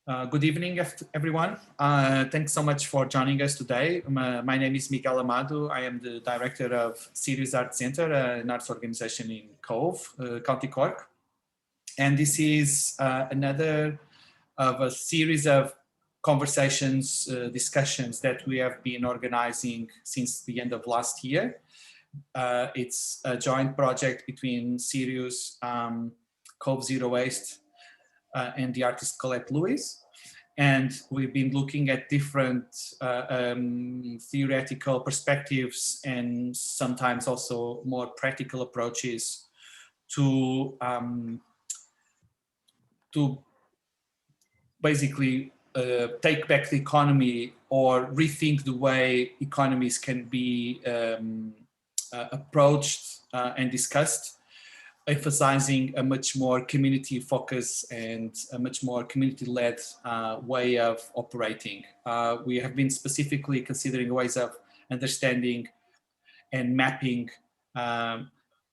Good evening, everyone. Thanks so much for joining us today. My name is Miguel Amado. I am the director of Sirius Arts Center, an arts organization in Cobh, County Cork. And this is another of a series of conversations, discussions that we have been organizing since the end of last year. It's a joint project between Sirius, Cobh Zero Waste, and the artist Colette Lewis. And we've been looking at different theoretical perspectives and sometimes also more practical approaches to basically take back the economy or rethink the way economies can be approached and discussed, emphasizing a much more community focus and a much more community-led way of operating. We have been specifically considering ways of understanding and mapping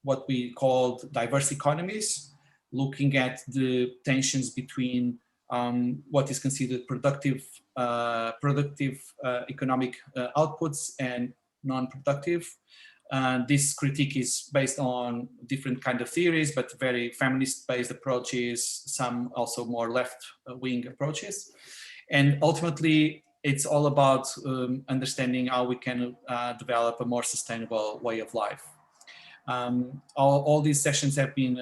what we called diverse economies, looking at the tensions between what is considered productive economic outputs and non-productive. This critique is based on different kind of theories, but very feminist-based approaches, some also more left-wing approaches. And ultimately, it's all about understanding how we can develop a more sustainable way of life. All these sessions have been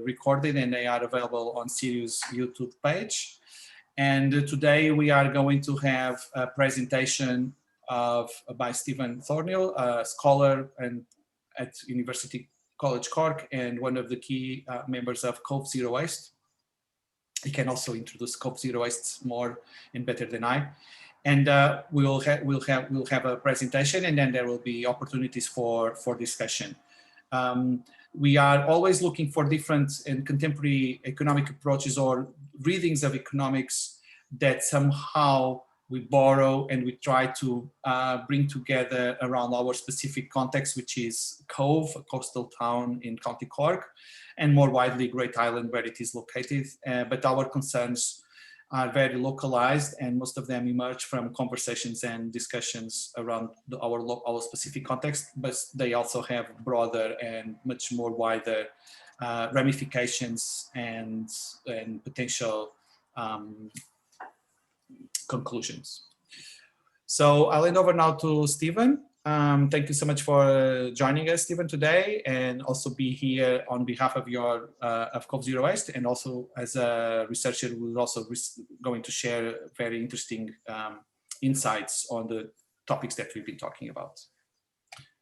recorded and they are available on Sirius YouTube page. And today we are going to have a presentation by Stephen Thornhill, a scholar at University College Cork and one of the key members of Cobh Zero Waste. He can also introduce Cobh Zero Waste more and better than I. And we'll have a presentation, and then there will be opportunities for discussion. We are always looking for different and contemporary economic approaches or readings of economics that somehow we borrow and we try to bring together around our specific context, which is Cobh, a coastal town in County Cork, and more widely Great Island where it is located. But our concerns are very localized, and most of them emerge from conversations and discussions around our specific context, but they also have broader and much more wider ramifications and potential conclusions. So I'll hand over now to Stephen. Thank you so much for joining us, Stephen, today, and also be here on behalf of of Cobh Zero Waste, and also as a researcher, we're also going to share very interesting insights on the topics that we've been talking about.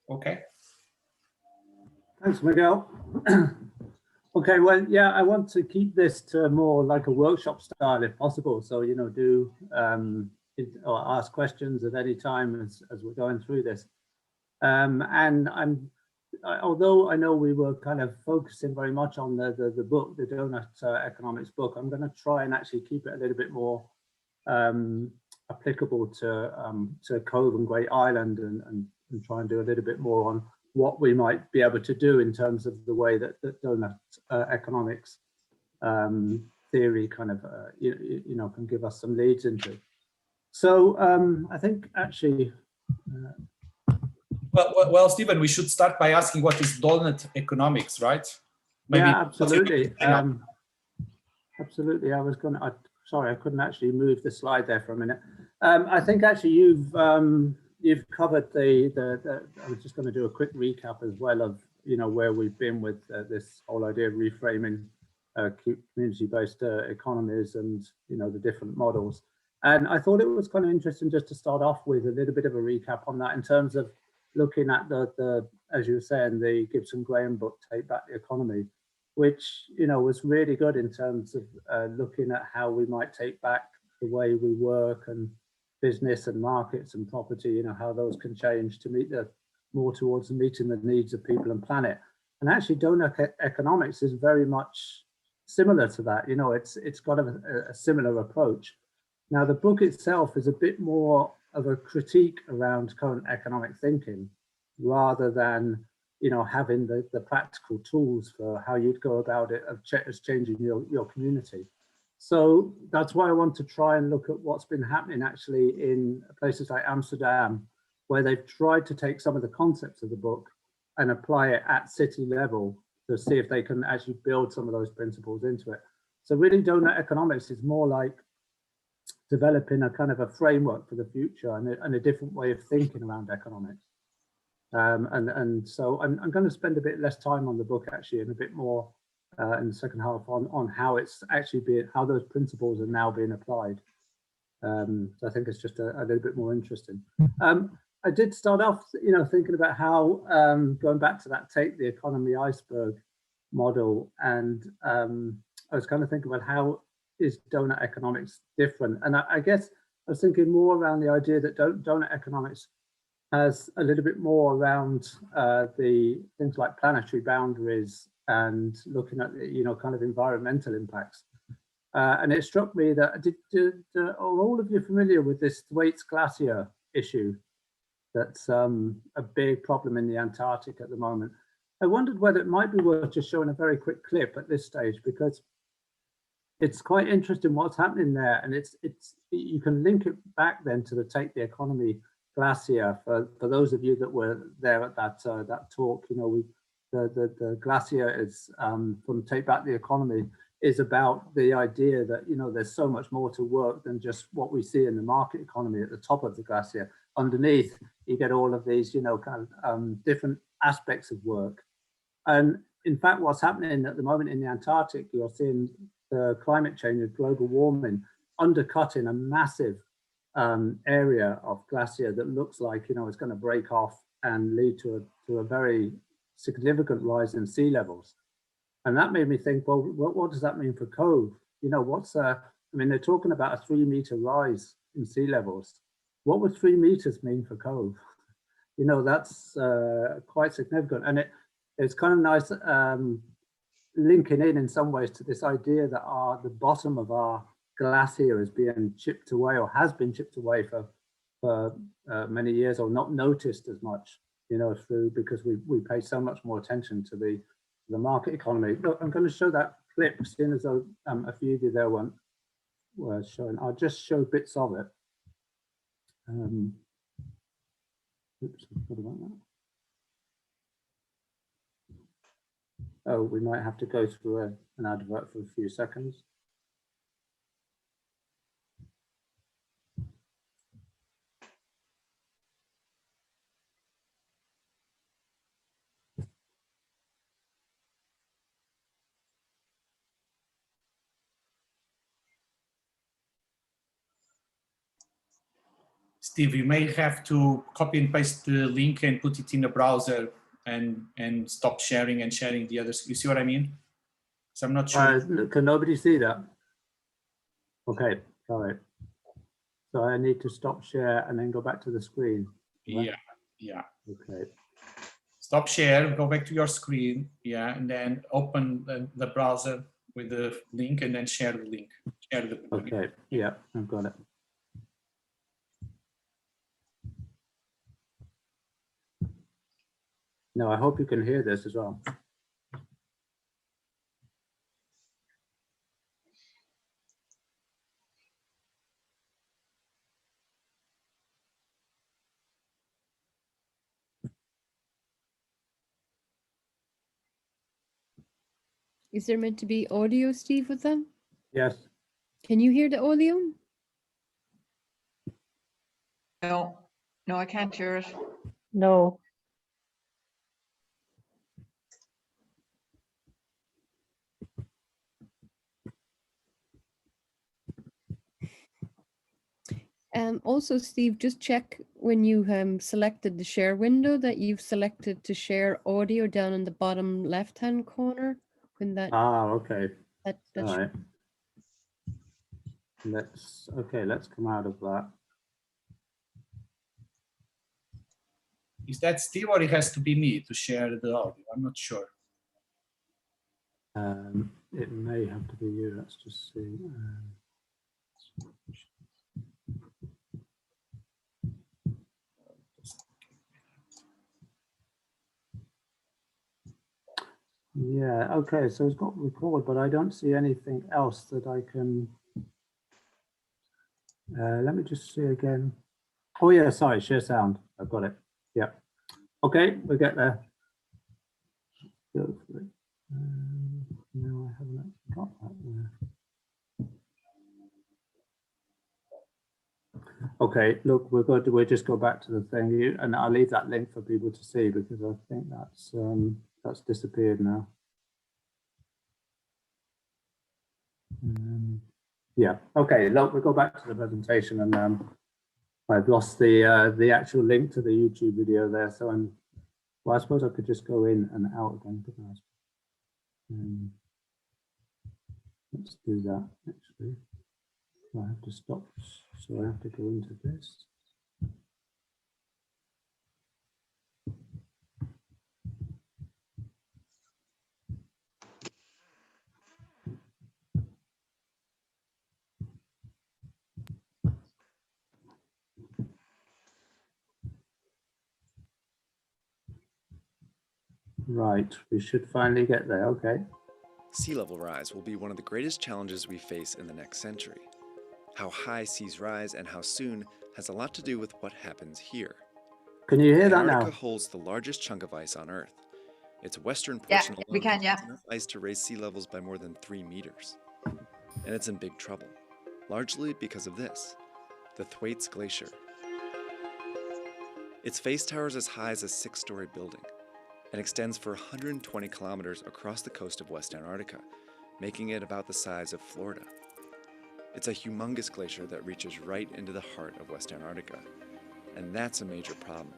Okay. Thanks, Miguel. Okay, well, yeah, I want to keep this to more like a workshop style if possible. So, you know, do or ask questions at any time as we're going through this. And although I know we were kind of focusing very much on the book, the Doughnut economics book, I'm going to try and actually keep it a little bit more applicable to Cobh and Great Island, and try and do a little bit more on what we might be able to do in terms of the way that Doughnut economics theory kind of you know, can give us some leads into. So I think actually. Well, Stephen, we should start by asking what is Doughnut economics, right? Maybe yeah, absolutely. Absolutely. I was going to. Sorry, I couldn't actually move the slide there for a minute. I think actually you've covered the. I was just going to do a quick recap as well of, you know, where we've been with this whole idea of reframing community-based economies and, you know, the different models. And I thought it was kind of interesting just to start off with a little bit of a recap on that in terms of looking at the as you were saying, the Gibson Graham book, Take Back the Economy, which, you know, was really good in terms of looking at how we might take back the way we work and business and markets and property, you know, how those can change to meet more towards meeting the needs of people and planet. And actually Doughnut economics is very much similar to that. You know, it's got a similar approach. Now, the book itself is a bit more of a critique around current economic thinking, rather than, you know, having the practical tools for how you'd go about it of changing your community. So that's why I want to try and look at what's been happening actually in places like Amsterdam, where they've tried to take some of the concepts of the book and apply it at city level to see if they can actually build some of those principles into it. So really Doughnut economics is more like developing a kind of a framework for the future and a different way of thinking around economics. And so I'm going to spend a bit less time on the book actually and a bit more in the second half on how it's actually how those principles are now being applied. So I think it's just a little bit more interesting. I did start off, thinking about how going back to that take the economy iceberg model, and I was kind of thinking about how is Doughnut economics different, and I guess I was thinking more around the idea that Doughnut economics has a little bit more around the things like planetary boundaries and looking at kind of environmental impacts. And it struck me that are all of you familiar with this Thwaites Glacier issue? That's a big problem in the Antarctic at the moment. I wondered whether it might be worth just showing a very quick clip at this stage, because it's quite interesting what's happening there, and you can link it back then to the Take the Economy Glacier for those of you that were there at that talk. The glacier is from Take Back the Economy is about the idea that there's so much more to work than just what we see in the market economy at the top of the glacier. Underneath, you get all of these kind of different aspects of work. And in fact, what's happening at the moment in the Antarctic, you're seeing the climate change and global warming undercutting a massive area of glacier that looks like it's going to break off and lead to a very significant rise in sea levels. And that made me think, well, what does that mean for Cobh? I mean, they're talking about a 3-meter rise in sea levels. What would 3 meters mean for Cobh? That's quite significant. And it's kind of nice linking in some ways to this idea that the bottom of our glacier is being chipped away, or has been chipped away for many years, or not noticed as much, because we pay so much more attention to the market economy. Look, I'm going to show that clip, seeing as though a few of you there were showing. I'll just show bits of it. Oops, what about that? Oh, we might have to go through an advert for a few seconds. Steve, you may have to copy and paste the link and put it in the browser and stop sharing and sharing the others. You see what I mean? So I'm not sure. Can nobody see that? Okay, all right. So I need to stop share and then go back to the screen. Right? Yeah. Okay. Stop share, go back to your screen, and then open the browser with the link and then share the link. Okay, yeah, I've got it. No, I hope you can hear this as well. Is there meant to be audio, Steve, with them? Yes. Can you hear the audio? No, I can't hear it. No. Also, Steve, just check when you selected the share window that you've selected to share audio down in the bottom left-hand corner. When that okay. that All right. Let's come out of that. Is that Steve, or it has to be me to share the audio? I'm not sure. It may have to be you. Let's just see. Yeah, okay, so it's got record, but I don't see anything else that I can. Let me just see again. Oh yeah, sorry, share sound. I've got it. Yeah. Okay, we get there. Go for it. No, I haven't actually got that there. Okay, look, we're going to, we'll just go back to the thing, and I'll leave that link for people to see because I think that's disappeared now. Yeah, okay, look, we'll go back to the presentation, and I've lost the actual link to the YouTube video there, so well, I suppose I could just go in and out again, couldn't I? Let's do that, actually. I have to stop, so I have to go into this. Right, we should finally get there, okay. Sea level rise will be one of the greatest challenges we face in the next century. How high seas rise and how soon has a lot to do with what happens here. Can you hear that Antarctica now? holds the largest chunk of ice on Earth. Its western Yeah, portion we alone can, yeah. contains enough ice to raise sea levels by more than 3 meters. And it's in big trouble, largely because of this, the Thwaites Glacier. Its face towers as high as a 6-story building and extends for 120 kilometers across the coast of West Antarctica, making it about the size of Florida. It's a humongous glacier that reaches right into the heart of West Antarctica. And that's a major problem,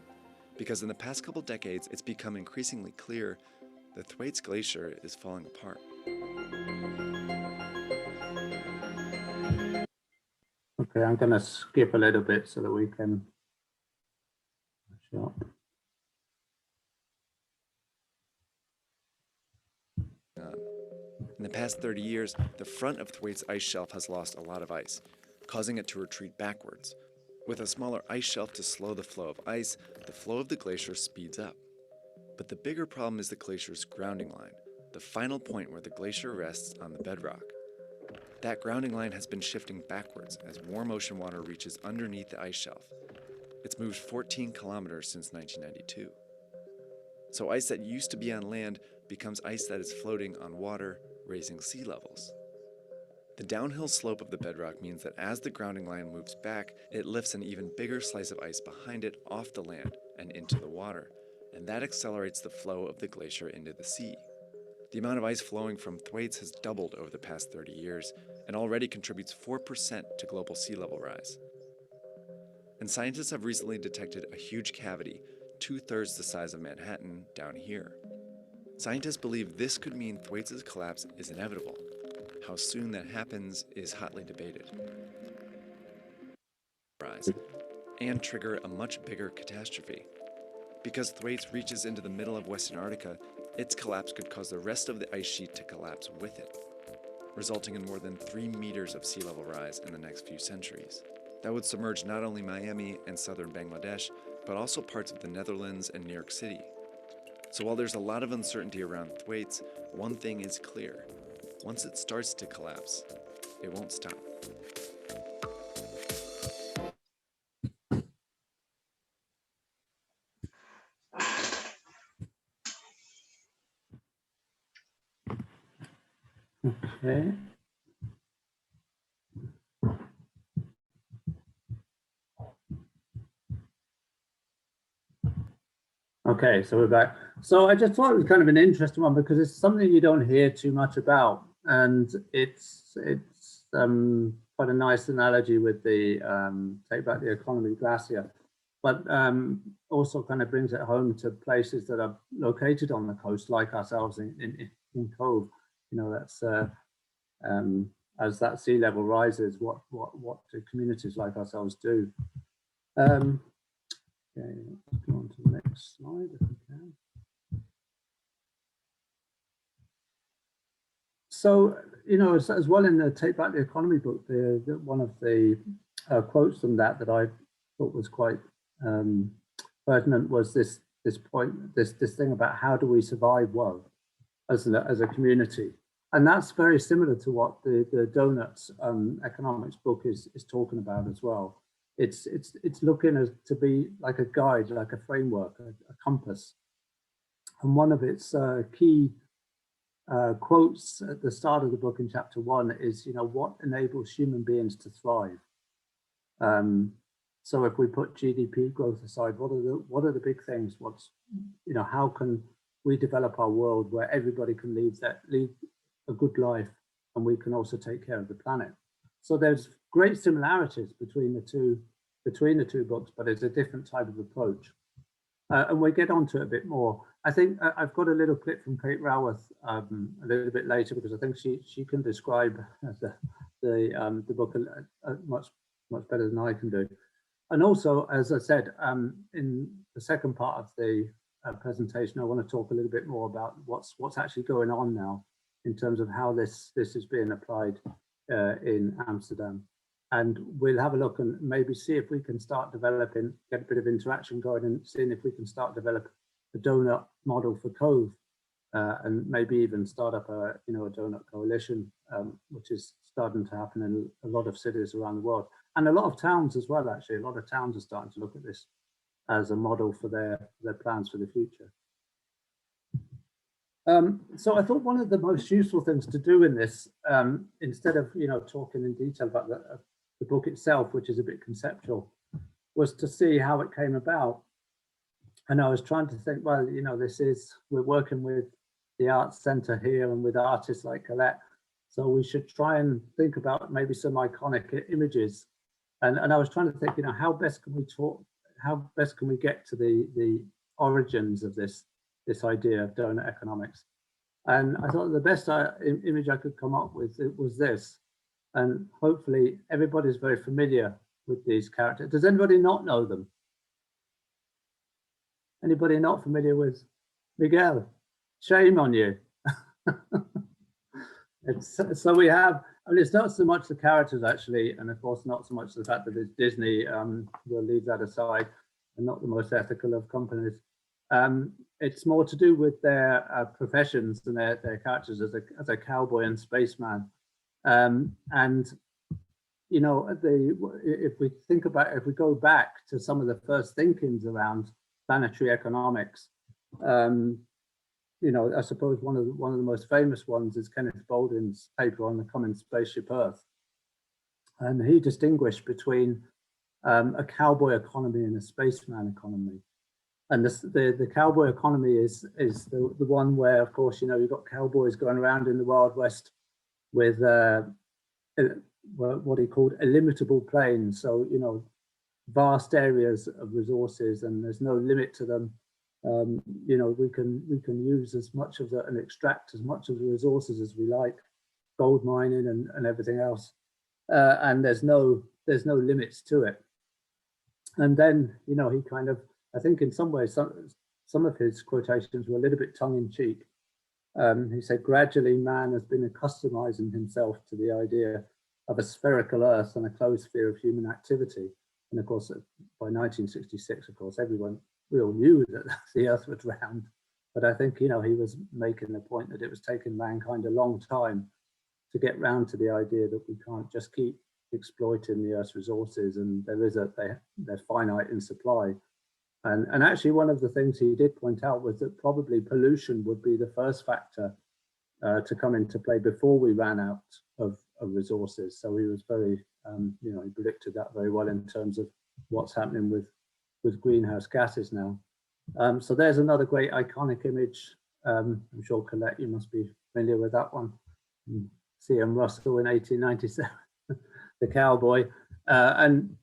because in the past couple decades, it's become increasingly clear the Thwaites Glacier is falling apart. Okay, I'm going to skip a little bit so that we can catch up. In the past 30 years, the front of Thwaites ice shelf has lost a lot of ice, causing it to retreat backwards. With a smaller ice shelf to slow the flow of ice, the flow of the glacier speeds up. But the bigger problem is the glacier's grounding line, the final point where the glacier rests on the bedrock. That grounding line has been shifting backwards as warm ocean water reaches underneath the ice shelf. It's moved 14 kilometers since 1992. So ice that used to be on land becomes ice that is floating on water, raising sea levels. The downhill slope of the bedrock means that as the grounding line moves back, it lifts an even bigger slice of ice behind it off the land and into the water, and that accelerates the flow of the glacier into the sea. The amount of ice flowing from Thwaites has doubled over the past 30 years and already contributes 4% to global sea level rise. And scientists have recently detected a huge cavity, 2/3 the size of Manhattan, down here. Scientists believe this could mean Thwaites' collapse is inevitable. How soon that happens is hotly debated. Rise and trigger a much bigger catastrophe. Because Thwaites reaches into the middle of West Antarctica, its collapse could cause the rest of the ice sheet to collapse with it, resulting in more than 3 meters of sea level rise in the next few centuries. That would submerge not only Miami and southern Bangladesh, but also parts of the Netherlands and New York City. So while there's a lot of uncertainty around Thwaites, one thing is clear. Once it starts to collapse, it won't stop. Okay. Okay, so we're back. So I just thought it was kind of an interesting one because it's something you don't hear too much about, and it's quite a nice analogy with the take back the economy glacier, but also kind of brings it home to places that are located on the coast, like ourselves in Cobh. You know, that's as that sea level rises, what do communities like ourselves do? Okay, let's go on to the next slide if we can. So, you know, as well in the Take Back the Economy book, one of the quotes from that I thought was quite pertinent was this point, this thing about how do we survive woe? as a community. And that's very similar to what the Doughnut economics book is talking about as well. It's looking to be like a guide, like a framework, a compass. And one of its key quotes at the start of the book in chapter 1 is, what enables human beings to thrive? So if we put GDP growth aside, what are the big things? How can we develop our world where everybody can lead a good life, and we can also take care of the planet? So there's great similarities between the two books, but it's a different type of approach. And we'll get onto it a bit more. I think I've got a little clip from Kate Raworth a little bit later, because I think she can describe the book much better than I can do. And also, as I said, in the second part of the presentation, I want to talk a little bit more about what's actually going on now in terms of how this is being applied in Amsterdam. And we'll have a look and maybe see if we can start developing, get a bit of interaction going, and seeing if we can start develop a Doughnut model for Cobh, and maybe even start up a Doughnut coalition, which is starting to happen in a lot of cities around the world, and a lot of towns as well. Actually, a lot of towns are starting to look at this as a model for their plans for the future. So I thought one of the most useful things to do in this, instead of talking in detail about the book itself, which is a bit conceptual, was to see how it came about. And I was trying to think, well, we're working with the Arts Centre here and with artists like Colette, so we should try and think about maybe some iconic images. And I was trying to think, how best can we get to the origins of this idea of Doughnut economics? And I thought the best image I could come up with was this. And hopefully everybody's very familiar with these characters. Does anybody not know them? Anybody not familiar with Miguel? Shame on you. So we have, it's not so much the characters actually, and of course not so much the fact that it's Disney, we'll leave that aside, and not the most ethical of companies. It's more to do with their professions and their characters as a cowboy and spaceman. And if we go back to some of the first thinkings around planetary economics, I suppose one of the most famous ones is Kenneth Boulding's paper on the common spaceship Earth, and he distinguished between a cowboy economy and a spaceman economy. And the cowboy economy is the one where, of course, you've got cowboys going around in the Wild West with what he called illimitable plains. So, vast areas of resources, and there's no limit to them. We can use as much of and extract as much of the resources as we like, gold mining and everything else. And there's no limits to it. And then, he kind of, I think in some ways, some of his quotations were a little bit tongue-in-cheek. He said, gradually man has been accustomizing himself to the idea of a spherical Earth and a closed sphere of human activity. And of course, by 1966, of course, we all knew that the Earth was round. But I think, he was making the point that it was taking mankind a long time to get round to the idea that we can't just keep exploiting the Earth's resources, and they're finite in supply. And actually, one of the things he did point out was that probably pollution would be the first factor to come into play before we ran out of resources. So he was very, he predicted that very well in terms of what's happening with greenhouse gases now. So there's another great iconic image. I'm sure, Colette, you must be familiar with that one. C.M. Russell in 1897, the cowboy. And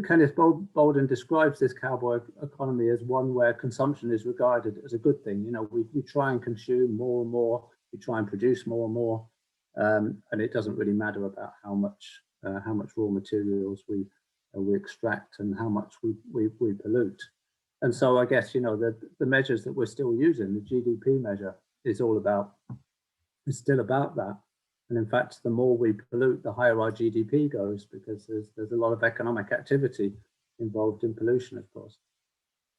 Kenneth Boulding describes this cowboy economy as one where consumption is regarded as a good thing. We try and consume more and more, we try and produce more and more, and it doesn't really matter about how much raw materials we extract and how much we pollute. And so I guess the measures that we're still using, the GDP measure, is still about that. And in fact, the more we pollute, the higher our GDP goes, because there's a lot of economic activity involved in pollution, of course.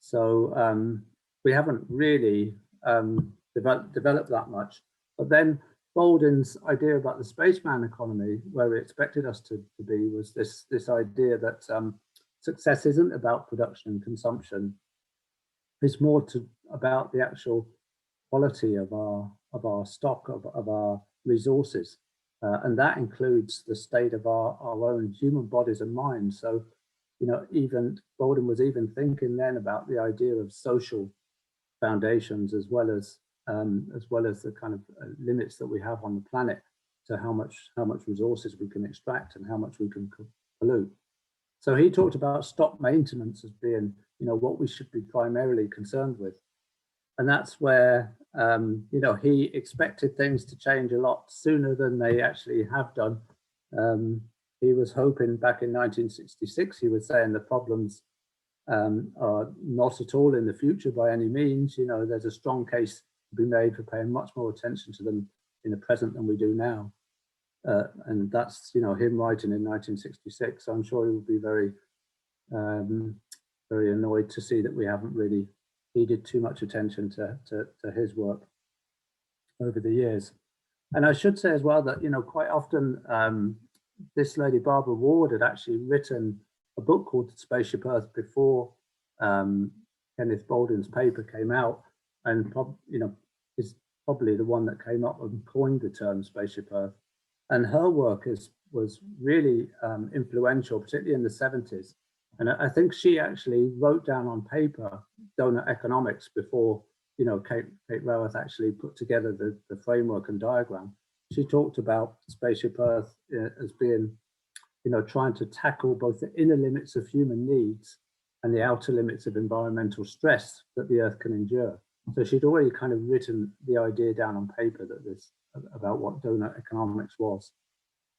So we haven't really develop that much. But then Bolden's idea about the spaceman economy, where we expected us to be, was this idea that success isn't about production and consumption. It's more about the actual quality of our stock, of our resources. And that includes the state of our own human bodies and minds. So, you know, even Bolden was even thinking then about the idea of social foundations as well as the kind of limits that we have on the planet to how much resources we can extract and how much we can pollute. So he talked about stock maintenance as being, you know, what we should be primarily concerned with. And that's where, you know, he expected things to change a lot sooner than they actually have done. He was hoping back in 1966, he was saying the problems are not at all in the future by any means. You know, there's a strong case to be made for paying much more attention to them in the present than we do now. And that's, you know, him writing in 1966. So I'm sure he will be very, very annoyed to see that we haven't really needed too much attention to his work over the years. And I should say as well that, you know, quite often this lady, Barbara Ward, had actually written a book called Spaceship Earth before Kenneth Bolden's paper came out, and you know, is probably the one that came up and coined the term Spaceship Earth. And her work was really influential, particularly in the 70s. And I think she actually wrote down on paper Doughnut economics before, you know, Kate Raworth actually put together the framework and diagram. She talked about Spaceship Earth as being, you know, trying to tackle both the inner limits of human needs and the outer limits of environmental stress that the Earth can endure. So she'd already kind of written the idea down on paper that this about what Doughnut economics was.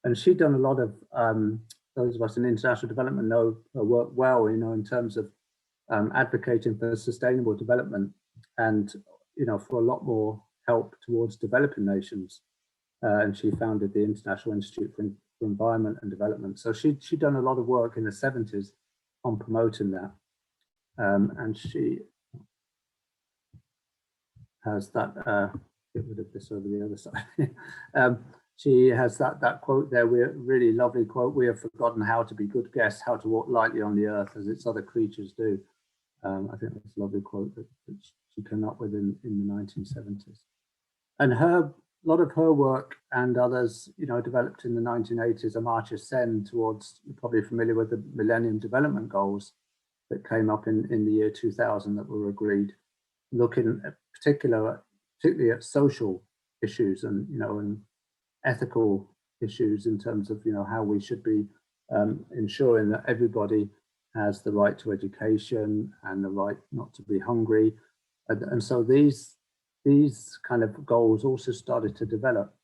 And she'd done a lot of, those of us in international development know her work well, you know, in terms of advocating for sustainable development and, you know, for a lot more help towards developing nations. And she founded the International Institute for Environment and Development. So she'd done a lot of work in the 70s on promoting that. And she has that, get rid of this over the other side. She has that quote there, we're really lovely quote, "We have forgotten how to be good guests, how to walk lightly on the earth as its other creatures do." I think that's a lovely quote that she came up with in the 1970s. And a lot of her work and others, you know, developed in the 1980s, Amartya Sen towards, you're probably familiar with the Millennium Development Goals that came up in the year 2000 that were agreed, looking at particularly at social issues and, you know, and ethical issues in terms of, you know, how we should be ensuring that everybody has the right to education and the right not to be hungry. And so these kind of goals also started to develop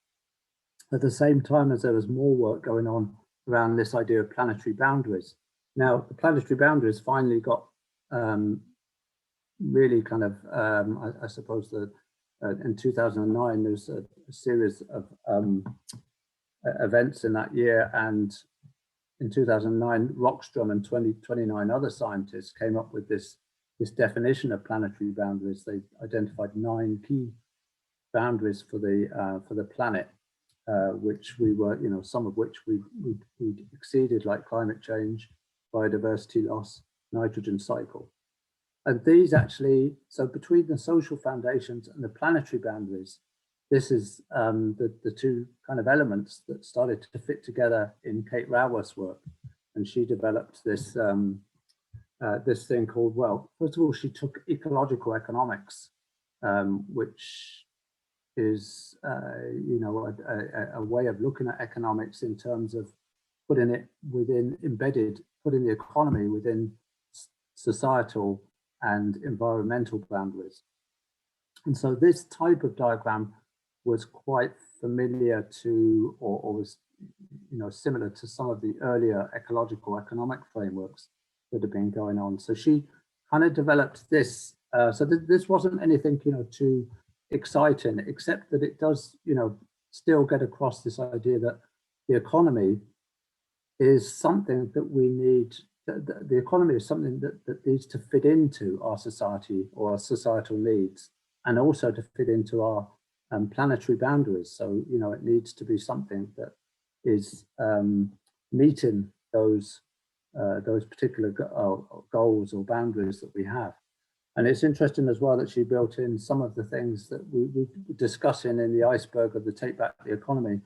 at the same time as there was more work going on around this idea of planetary boundaries. Now, the planetary boundaries finally got really kind of, I suppose that in 2009, there's a series of events in that year, and in 2009, Rockstrom and 29 other scientists came up with this definition of planetary boundaries. They identified 9 key boundaries for the planet, which we were, you know, some of which we exceeded, like climate change, biodiversity loss, nitrogen cycle. And these actually, so between the social foundations and the planetary boundaries, this is the two kind of elements that started to fit together in Kate Raworth's work. And she developed this, this thing called, well, first of all, she took ecological economics, which is, you know, a way of looking at economics in terms of putting it within putting the economy within societal and environmental boundaries. And so this type of diagram was quite familiar to, or was, you know, similar to some of the earlier ecological economic frameworks that have been going on. So she kind of developed this. So this wasn't anything, you know, too exciting, except that it does, you know, still get across this idea that the economy is something that we need. The economy is something that needs to fit into our society or our societal needs. and also to fit into our planetary boundaries. So, you know, it needs to be something that is meeting those particular goals or boundaries that we have. And it's interesting as well that she built in some of the things that we were discussing in the iceberg of the Take Back the Economy.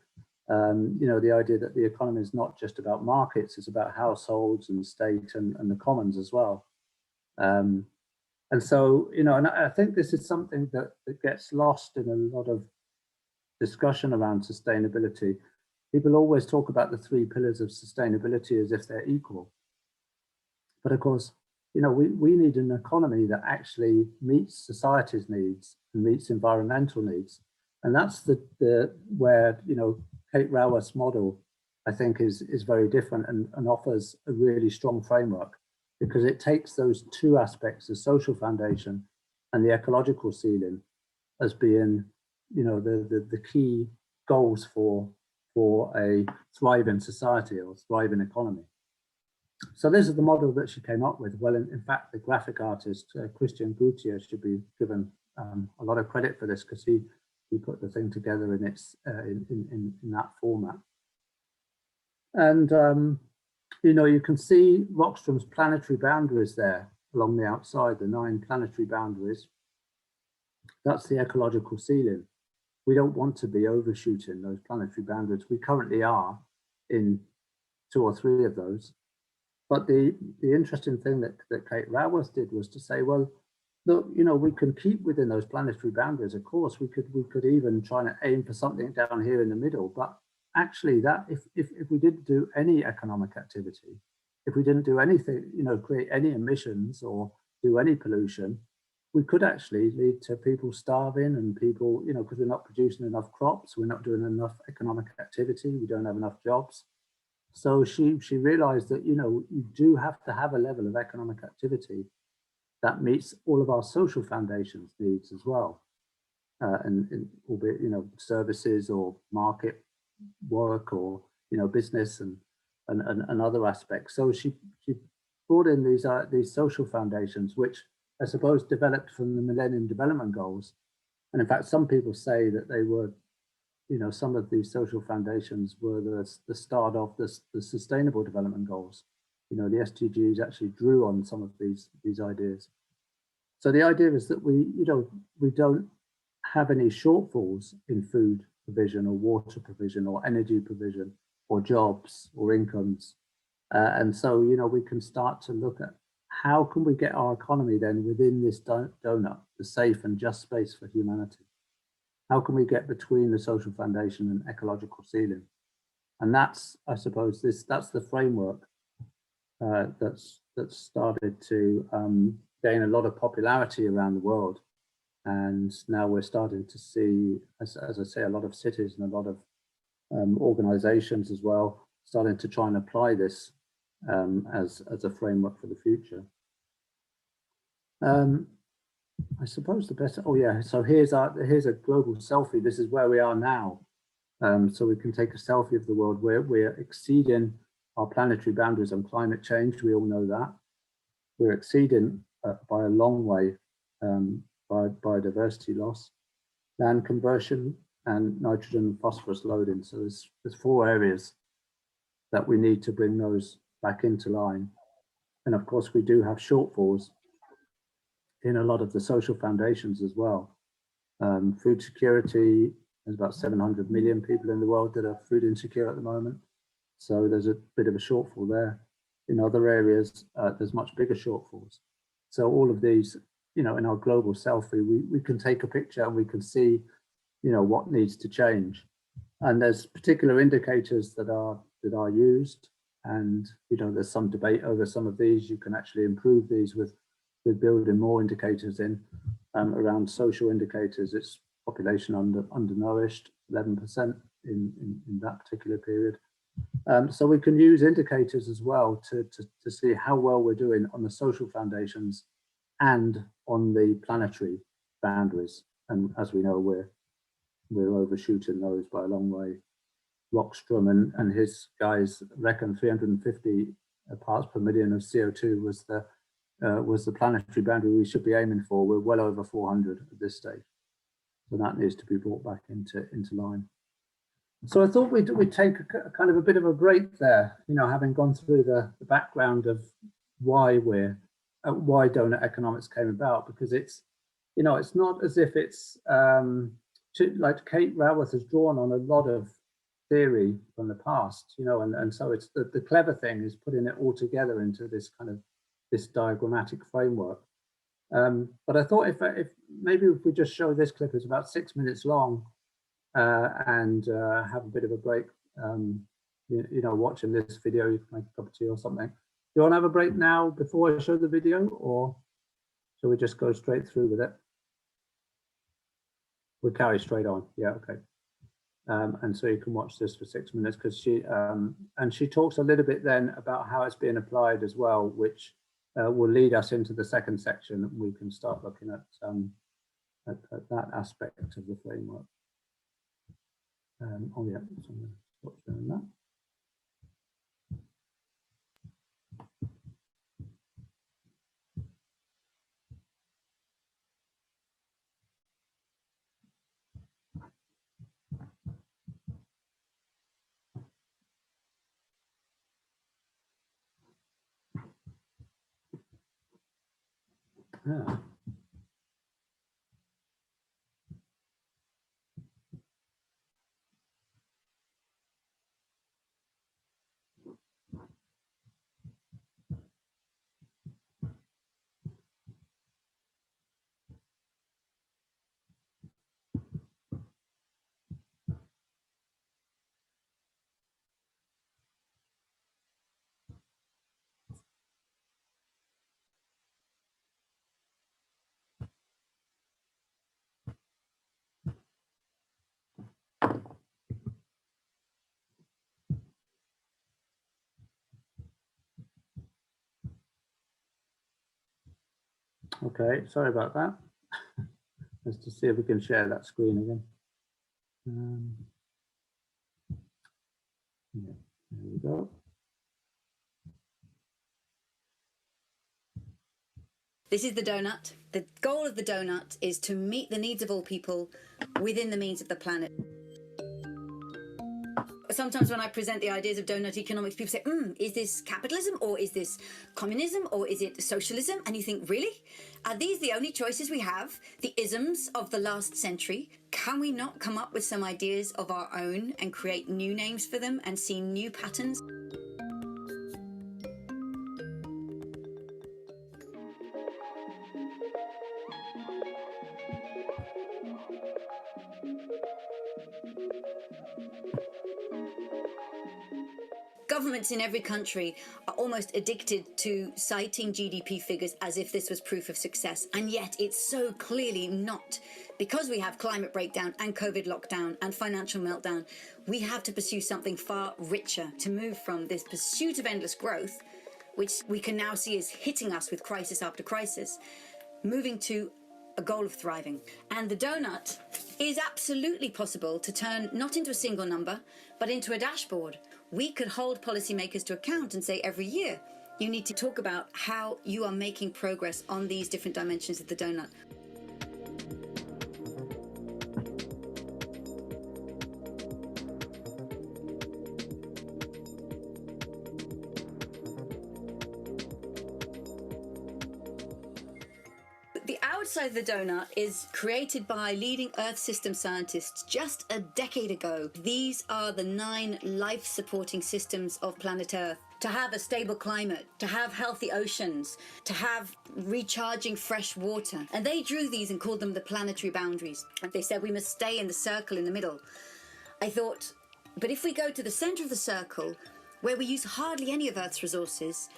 You know, the idea that the economy is not just about markets, it's about households and state and the commons as well. And so, you know, and I think this is something that gets lost in a lot of discussion around sustainability. People always talk about the 3 pillars of sustainability as if they're equal. But of course, you know, we need an economy that actually meets society's needs and meets environmental needs. And that's where, you know, Kate Raworth's model, I think, is very different and offers a really strong framework, because it takes those 2 aspects, the social foundation and the ecological ceiling, as being, you know, the key goals for a thriving society or thriving economy. So this is the model that she came up with. Well, in fact, the graphic artist, Christian Gutier, should be given a lot of credit for this, because he put the thing together in its in that format. And you know, you can see Rockstrom's planetary boundaries there along the outside, the 9 planetary boundaries. That's the ecological ceiling. We don't want to be overshooting those planetary boundaries. We currently are in 2 or 3 of those. But the interesting thing that Kate Raworth did was to say, well, look, you know, we can keep within those planetary boundaries. Of course, we could even try to aim for something down here in the middle. But actually, that if we didn't do any economic activity, if we didn't do anything, you know, create any emissions or do any pollution, we could actually lead to people starving and people, you know, because we're not producing enough crops, we're not doing enough economic activity, we don't have enough jobs. So she realized that, you know, you do have to have a level of economic activity that meets all of our social foundations needs as well. And albeit, you know, services or market work or, you know, business and other aspects. So she brought in these social foundations, which I suppose developed from the Millennium Development Goals. And in fact, some people say that they were, you know, some of these social foundations were the start of the Sustainable Development Goals. You know, the SDGs actually drew on some of these ideas. So the idea is that we don't have any shortfalls in food provision or water provision or energy provision or jobs or incomes. And so, you know, we can start to look at how can we get our economy then within this donut, the safe and just space for humanity? How can we get between the social foundation and ecological ceiling? And that's, I suppose, that's the framework that's started to gain a lot of popularity around the world. And now we're starting to see, as I say, a lot of cities and a lot of organizations as well, starting to try and apply this as a framework for the future. I suppose the best, oh yeah, so here's a global selfie. This is where we are now. So we can take a selfie of the world where we're exceeding our planetary boundaries on climate change. We all know that. We're exceeding by a long way biodiversity loss, land conversion, and nitrogen and phosphorus loading. So there's 4 areas that we need to bring those back into line. And of course, we do have shortfalls in a lot of the social foundations as well. Food security, there's about 700 million people in the world that are food insecure at the moment. So there's a bit of a shortfall there. In other areas, there's much bigger shortfalls. So all of these, you know, in our global selfie, we can take a picture and we can see, you know, what needs to change. And there's particular indicators that are used. And, you know, there's some debate over some of these. You can actually improve these with building more indicators in around social indicators. It's population undernourished, 11% in that particular period. So we can use indicators as well to see how well we're doing on the social foundations and on the planetary boundaries. And as we know, we're overshooting those by a long way. Rockstrom and his guys reckon 350 parts per million of CO2 was the was the planetary boundary we should be aiming for. We're well over 400 at this stage. So that needs to be brought back into line. So I thought we'd take a kind of a bit of a break there, you know, having gone through the background of why why Doughnut economics came about, because it's, you know, it's not as if it's like Kate Raworth has drawn on a lot of theory from the past, you know, and so it's the clever thing is putting it all together into this kind of this diagrammatic framework. But I thought if maybe if we just show this clip, it's about 6 minutes long, and have a bit of a break, you know, watching this video, you can make a cup of tea or something. Do you want to have a break now before I show the video, or shall we just go straight through with it? We'll carry straight on. Yeah, okay. And so you can watch this for 6 minutes, because she talks a little bit then about how it's being applied as well, which will lead us into the second section. We can start looking at that aspect of the framework. Oh yeah, so I'm going to stop sharing that. Yeah. Okay, sorry about that. Let's just see if we can share that screen again. Yeah, there we go. This is the Doughnut. The goal of the Doughnut is to meet the needs of all people within the means of the planet. Sometimes when I present the ideas of Doughnut economics, people say, is this capitalism, or is this communism, or is it socialism? And you think, really? Are these the only choices we have? The isms of the last century? Can we not come up with some ideas of our own and create new names for them and see new patterns? Governments in every country are almost addicted to citing GDP figures as if this was proof of success, and yet it's so clearly not. Because we have climate breakdown and COVID lockdown and financial meltdown, we have to pursue something far richer to move from this pursuit of endless growth, which we can now see is hitting us with crisis after crisis, moving to a goal of thriving. And the Doughnut is absolutely possible to turn not into a single number, but into a dashboard. We could hold policymakers to account and say every year, you need to talk about how you are making progress on these different dimensions of the Doughnut. The outside of the Doughnut is created by leading Earth system scientists just a decade ago. These are the 9 life-supporting systems of planet Earth. To have a stable climate, to have healthy oceans, to have recharging fresh water. And they drew these and called them the planetary boundaries. And they said we must stay in the circle in the middle. I thought, but if we go to the center of the circle, where we use hardly any of Earth's resources,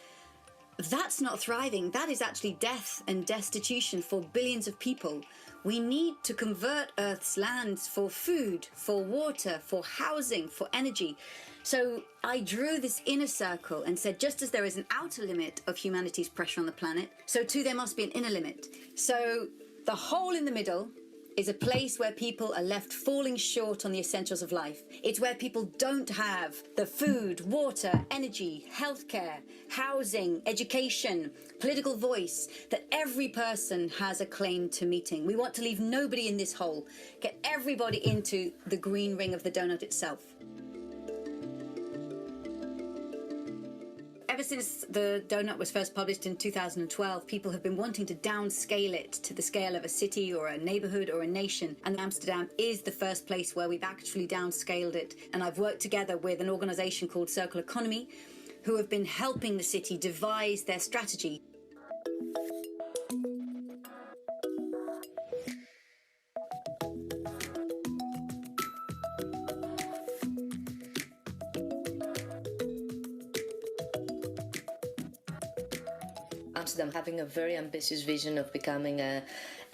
that's not thriving. That is actually death and destitution for billions of people. We need to convert Earth's lands for food, for water, for housing, for energy. So I drew this inner circle and said, just as there is an outer limit of humanity's pressure on the planet, so too there must be an inner limit. So the hole in the middle is a place where people are left falling short on the essentials of life. It's where people don't have the food, water, energy, healthcare, housing, education, political voice that every person has a claim to meeting. We want to leave nobody in this hole, get everybody into the green ring of the donut itself. Ever since the donut was first published in 2012, people have been wanting to downscale it to the scale of a city or a neighborhood or a nation. And Amsterdam is the first place where we've actually downscaled it. And I've worked together with an organization called Circular Economy, who have been helping the city devise their strategy. Amsterdam having a very ambitious vision of becoming a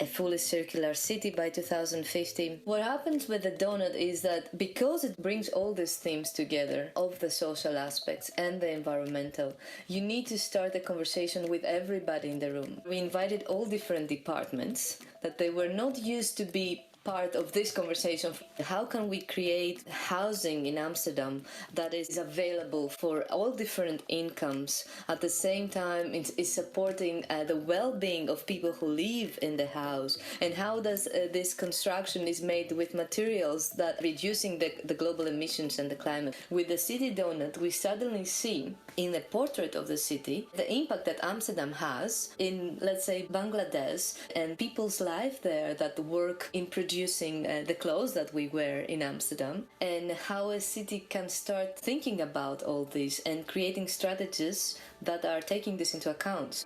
fully circular city by 2050. What happens with the donut is that because it brings all these themes together of the social aspects and the environmental, you need to start a conversation with everybody in the room. We invited all different departments that they were not used to be part of this conversation. How can we create housing in Amsterdam that is available for all different incomes, at the same time is supporting the well-being of people who live in the house, and how does this construction is made with materials that reducing the global emissions and the climate. With the city donut, we suddenly see in the portrait of the city the impact that Amsterdam has in, let's say, Bangladesh, and people's life there that work in producing the clothes that we wear in Amsterdam, and how a city can start thinking about all this and creating strategies that are taking this into account.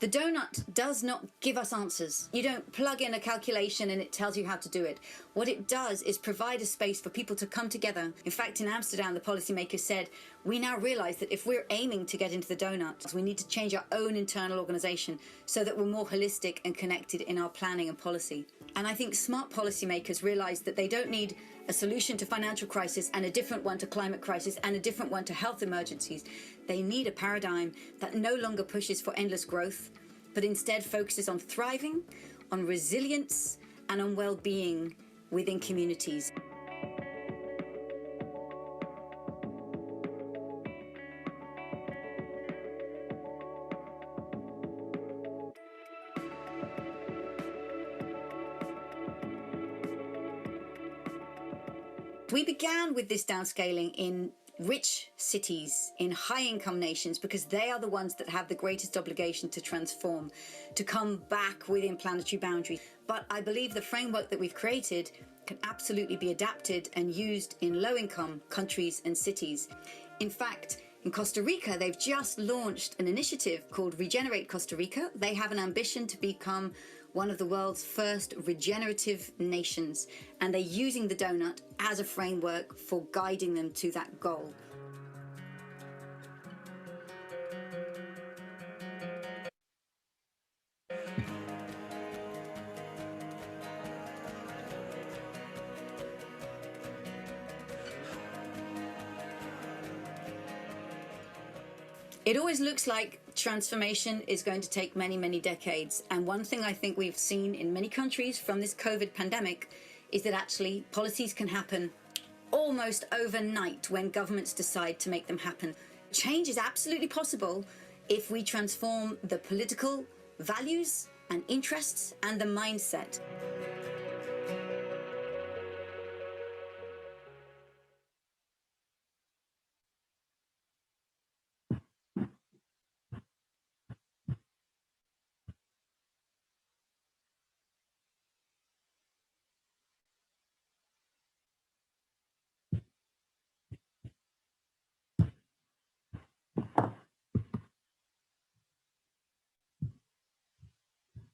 The donut does not give us answers. You don't plug in a calculation and it tells you how to do it. What it does is provide a space for people to come together. In fact, in Amsterdam, the policymakers said, we now realize that if we're aiming to get into the donut, we need to change our own internal organization so that we're more holistic and connected in our planning and policy. And I think smart policymakers realize that they don't need a solution to financial crisis and a different one to climate crisis and a different one to health emergencies. They need a paradigm that no longer pushes for endless growth, but instead focuses on thriving, on resilience, and on well-being within communities. We began with this downscaling in rich cities, in high-income nations, because they are the ones that have the greatest obligation to transform, to come back within planetary boundaries. But I believe the framework that we've created can absolutely be adapted and used in low-income countries and cities. In fact, in Costa Rica, they've just launched an initiative called Regenerate Costa Rica. They have an ambition to become one of the world's first regenerative nations, and they're using the donut as a framework for guiding them to that goal. It always looks like transformation is going to take many, many decades. And one thing I think we've seen in many countries from this COVID pandemic is that actually policies can happen almost overnight when governments decide to make them happen. Change is absolutely possible if we transform the political values and interests and the mindset.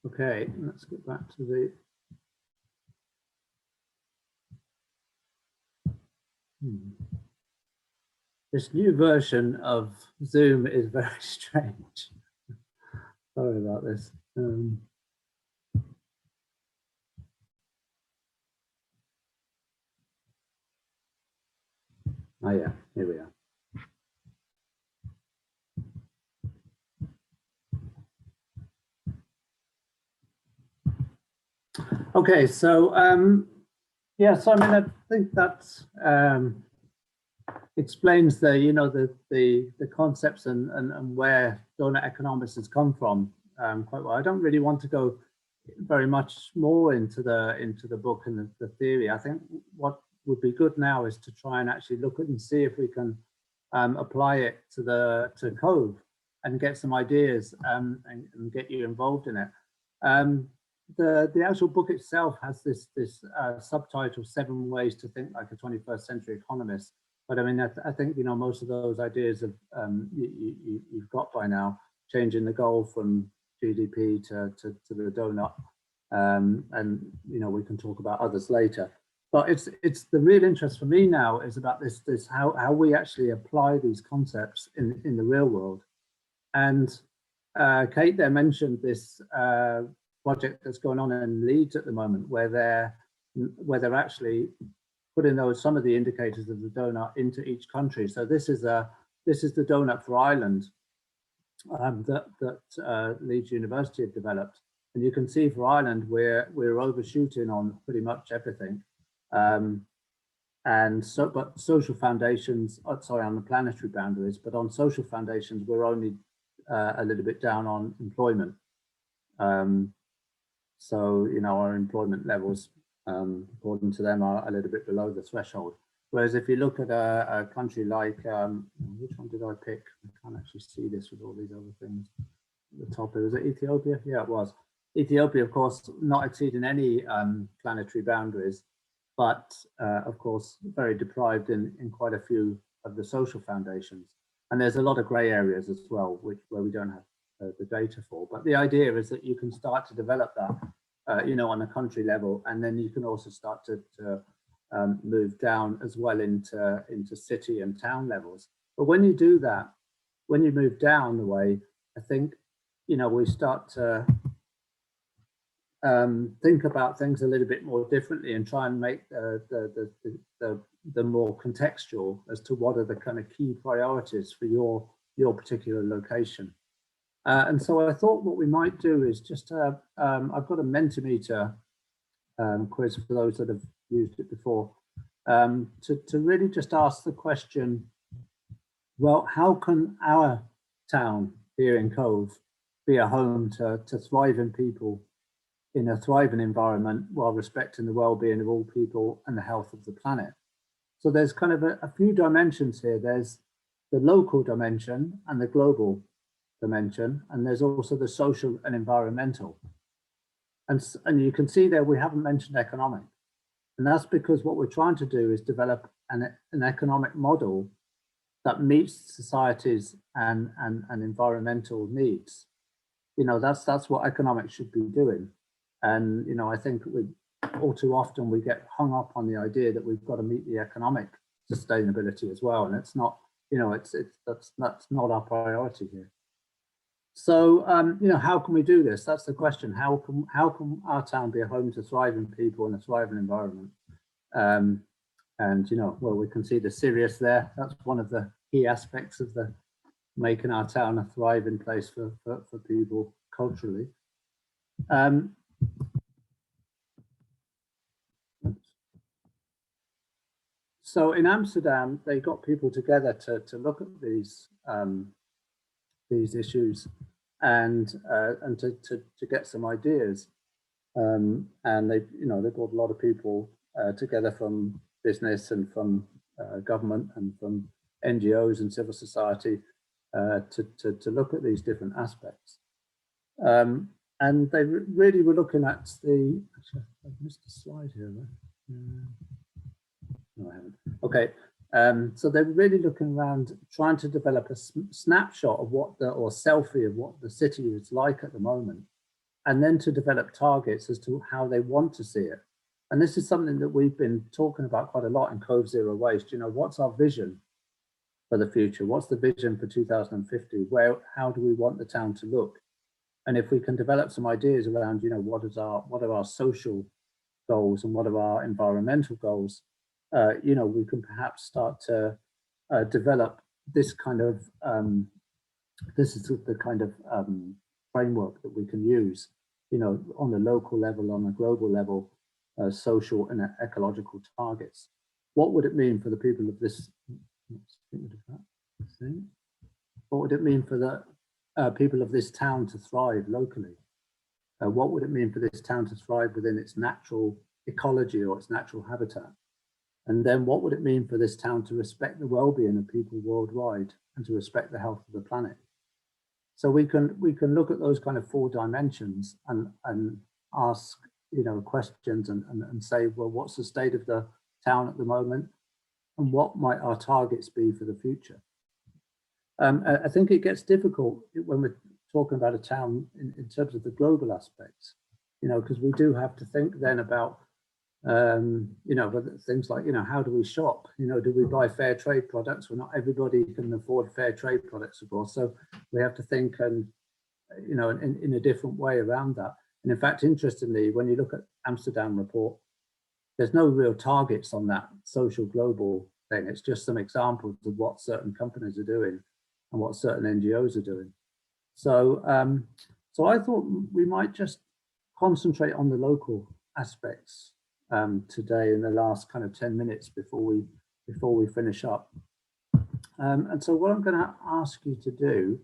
Okay, let's get back to the This new version of Zoom is very strange. Sorry about this. Oh yeah, here we are. Okay, so yeah, so I mean, I think that explains the, you know, the concepts and where Doughnut economics has come from quite well. I don't really want to go very much more into the book and the theory. I think what would be good now is to try and actually look at and see if we can apply it to Cobh and get some ideas and get you involved in it. The actual book itself has this subtitle, 7 Ways to Think Like a 21st Century Economist. But I mean, I think, you know, most of those ideas have you've got by now, changing the goal from GDP to the Doughnut. And, you know, we can talk about others later. But it's the real interest for me now is about this how we actually apply these concepts in the real world. And Kate there mentioned this project that's going on in Leeds at the moment, where they're actually putting some of the indicators of the Doughnut into each country. So this is the Doughnut for Ireland that Leeds University have developed, and you can see for Ireland we're overshooting on pretty much everything. And so, but social foundations, sorry, on the planetary boundaries, but on social foundations, we're only a little bit down on employment. So, you know, our employment levels, according to them, are a little bit below the threshold. Whereas if you look at a country like, which one did I pick? I can't actually see this with all these other things. At the top, was it Ethiopia? Yeah, it was. Ethiopia, of course, not exceeding any planetary boundaries, but of course, very deprived in quite a few of the social foundations. And there's a lot of grey areas as well, where we don't have the data for. But the idea is that you can start to develop that, you know, on a country level, and then you can also start to move down as well into city and town levels. But when you do that, when you move down the way, I think, you know, we start to think about things a little bit more differently and try and make the more contextual as to what are the kind of key priorities for your particular location. And so I thought what we might do is just, I've got a Mentimeter quiz for those that have used it before, to really just ask the question, well, how can our town here in Cobh be a home to thriving people in a thriving environment while respecting the well-being of all people and the health of the planet? So there's kind of a few dimensions here. There's the local dimension and the global dimension, and there's also the social and environmental. And you can see there we haven't mentioned economic. And that's because what we're trying to do is develop an economic model that meets society's and environmental needs. You know, that's what economics should be doing. And, you know, I think all too often we get hung up on the idea that we've got to meet the economic sustainability as well. And it's not, you know, that's not our priority here. So, you know, how can we do this? That's the question. How can our town be a home to thriving people in a thriving environment? And, you know, well, we can see the Sirius there. That's one of the key aspects of the making our town a thriving place for people culturally. So in Amsterdam, they got people together to look at these issues and to get some ideas. And they, you know, they brought a lot of people together from business and from government and from NGOs and civil society to look at these different aspects. And they really were looking at the, actually, I've missed a slide here. No, I haven't. Okay, so they're really looking around, trying to develop a snapshot of or selfie of what the city is like at the moment, and then to develop targets as to how they want to see it. And this is something that we've been talking about quite a lot in Cobh Zero Waste. You know, what's our vision for the future? What's the vision for 2050? How do we want the town to look? And if we can develop some ideas around, you know, what are our social goals and what are our environmental goals, you know, we can perhaps start to develop this kind of, this is the kind of framework that we can use you know, on a local level, on a global level, social and ecological targets. What would it mean for the people of this? What would it mean for the people of this town to thrive locally? What would it mean for this town to thrive within its natural ecology or its natural habitat? And then what would it mean for this town to respect the well-being of people worldwide and to respect the health of the planet? So we can look at those kind of 4 dimensions and ask, you know, questions and say, well, what's the state of the town at the moment, and what might our targets be for the future? I think it gets difficult when we're talking about a town in terms of the global aspects, you know, because we do have to think then about, you know, things like, you know, how do we shop? You know, do we buy fair trade products? Well, not everybody can afford fair trade products, of course. So we have to think, and you know, in a different way around that. And in fact, interestingly, when you look at Amsterdam report, there's no real targets on that social global thing. It's just some examples of what certain companies are doing and what certain NGOs are doing. So, so I thought we might just concentrate on the local aspects today in the last kind of 10 minutes before we finish up. And so what I'm going to ask you to do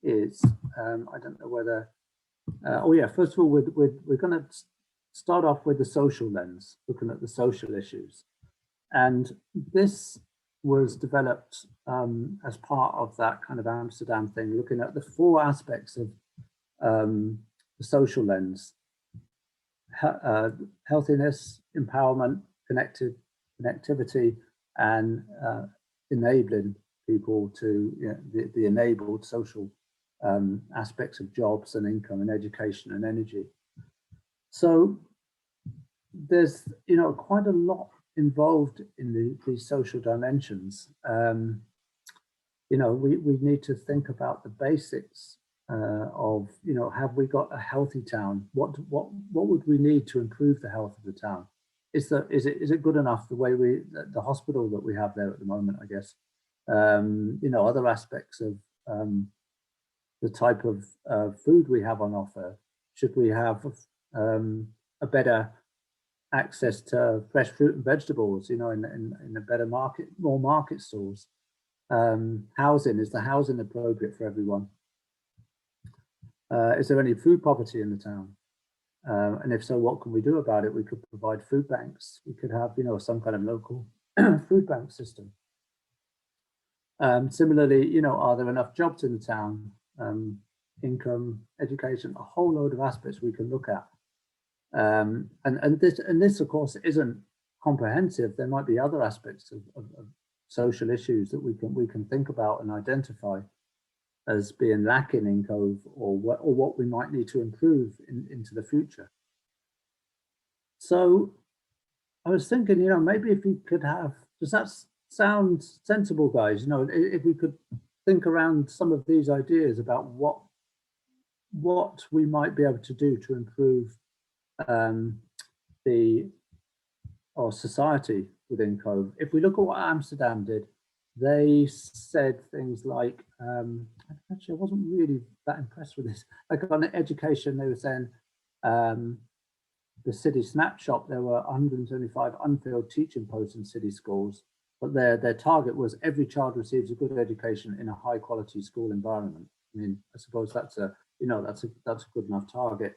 is, I don't know whether, oh yeah, first of all, we're going to start off with the social lens, looking at the social issues. And this was developed as part of that kind of Amsterdam thing, looking at the 4 aspects of the social lens: healthiness, empowerment, connectivity, and enabling people to, you know, the enabled social aspects of jobs and income and education and energy. So there's, you know, quite a lot involved in these social dimensions. You know, we need to think about the basics of, you know, have we got a healthy town? What would we need to improve the health of the town? Is it good enough the way the hospital that we have there at the moment, I guess? You know, other aspects of the type of food we have on offer. Should we have a better access to fresh fruit and vegetables, you know, in a better market, more market stalls? Housing, is the housing appropriate for everyone? Is there any food poverty in the town? And if so, what can we do about it? We could provide food banks. We could have, you know, some kind of local food bank system. Similarly, you know, are there enough jobs in the town? Income, education, a whole load of aspects we can look at. And this, of course, isn't comprehensive. There might be other aspects of social issues that we can think about and identify as being lacking in Cobh, or what we might need to improve into the future. So I was thinking, you know, maybe if we could have, does that sound sensible, guys? You know, if we could think around some of these ideas about what we might be able to do to improve our society within Cobh. If we look at what Amsterdam did, they said things like, actually I wasn't really that impressed with this. Like on education, they were saying the city snapshot, there were 175 unfilled teaching posts in city schools, but their target was every child receives a good education in a high quality school environment. I mean, I suppose that's a, you know, that's a good enough target.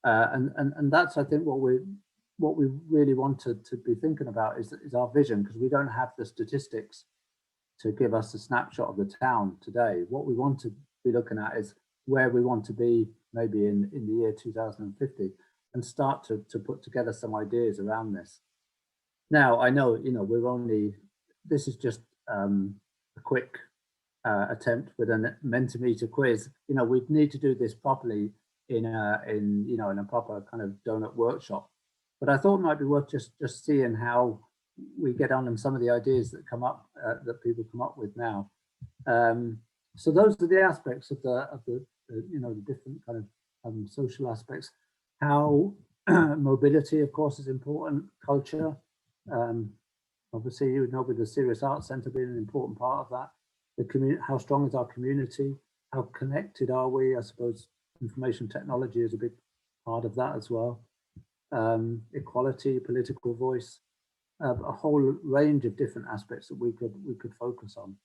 And that's, I think, what we really wanted to be thinking about is our vision, because we don't have the statistics to give us a snapshot of the town today. What we want to be looking at is where we want to be maybe in the year 2050, and start to put together some ideas around this. Now, I know, you know, this is just a quick attempt with a Mentimeter quiz. You know, we need to do this properly in a proper kind of donut workshop. But I thought it might be worth just seeing how we get on and some of the ideas that come up, that people come up with now. So those are the aspects of the you know, the different kind of social aspects. How mobility, of course, is important. Culture, obviously, you know, with the Sirius Arts Centre being an important part of that. The community, how strong is our community? How connected are we? I suppose information technology is a big part of that as well. Equality, political voice, a whole range of different aspects that we could focus on.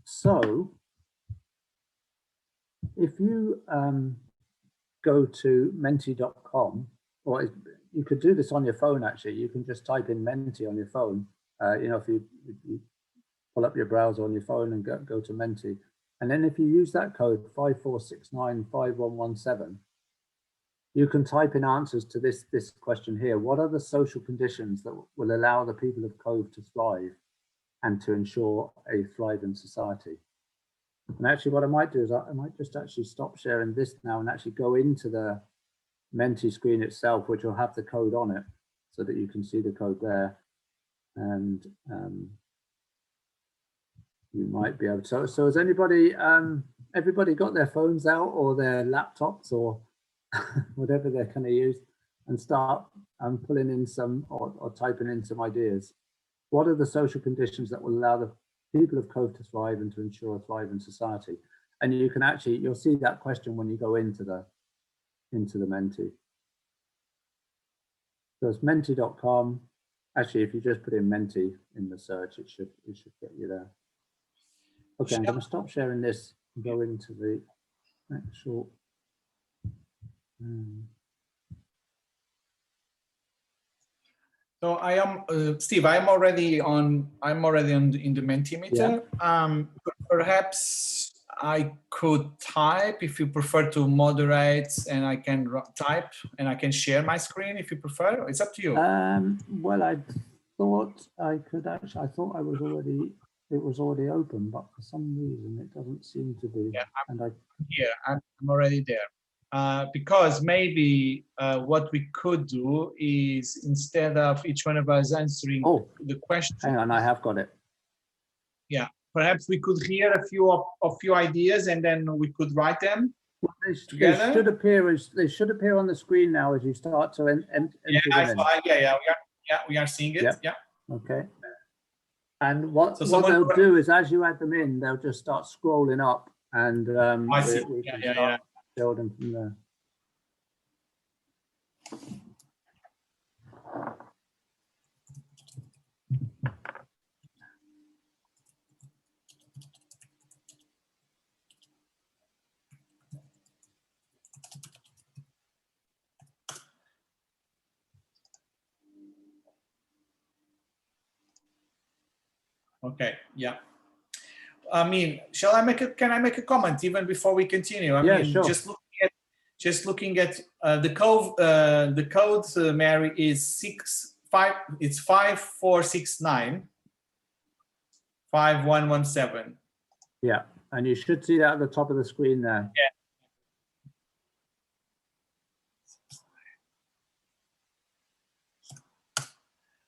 So if you go to menti.com, or you could do this on your phone actually, you can just type in Menti on your phone. You know, if you pull up your browser on your phone and go to Menti, and then if you use that code 54695117, you can type in answers to this question here. What are the social conditions that will allow the people of Cobh to thrive and to ensure a thriving society? And actually what I might do is I might just actually stop sharing this now and actually go into the Menti screen itself, which will have the code on it so that you can see the code there. And you might be able to, so has anybody, everybody got their phones out or their laptops or whatever they're going to use, and start pulling in some or typing in some ideas? What are the social conditions that will allow the people of Cobh to thrive and to ensure a thriving society? And you can actually, you'll see that question when you go into the Menti. So it's menti.com. Actually, if you just put in Menti in the search, it should get you there. Okay, I'm going to stop sharing this and go into the actual. So I am Steve. I'm already in the Mentimeter. Yeah. Perhaps I could type if you prefer to moderate, and I can type and I can share my screen if you prefer. It's up to you. Well, I thought I could actually. I thought it was already open, but for some reason it doesn't seem to be. Yeah, I'm already there. Because maybe what we could do is, instead of each one of us answering the question. Hang on, I have got it. Yeah, perhaps we could hear a few ideas and then we could write them together. They should appear on the screen now as you start to enter them in. We are seeing it. Yeah. Okay. And what they'll do is, as you add them in, they'll just start scrolling up, and we can start building from there. Okay. Yeah. I mean, can I make a comment even before we continue? I mean, sure. Just looking at the Cobh, the code, Mary, is 5469 5117. Yeah, and you should see that at the top of the screen there. Yeah.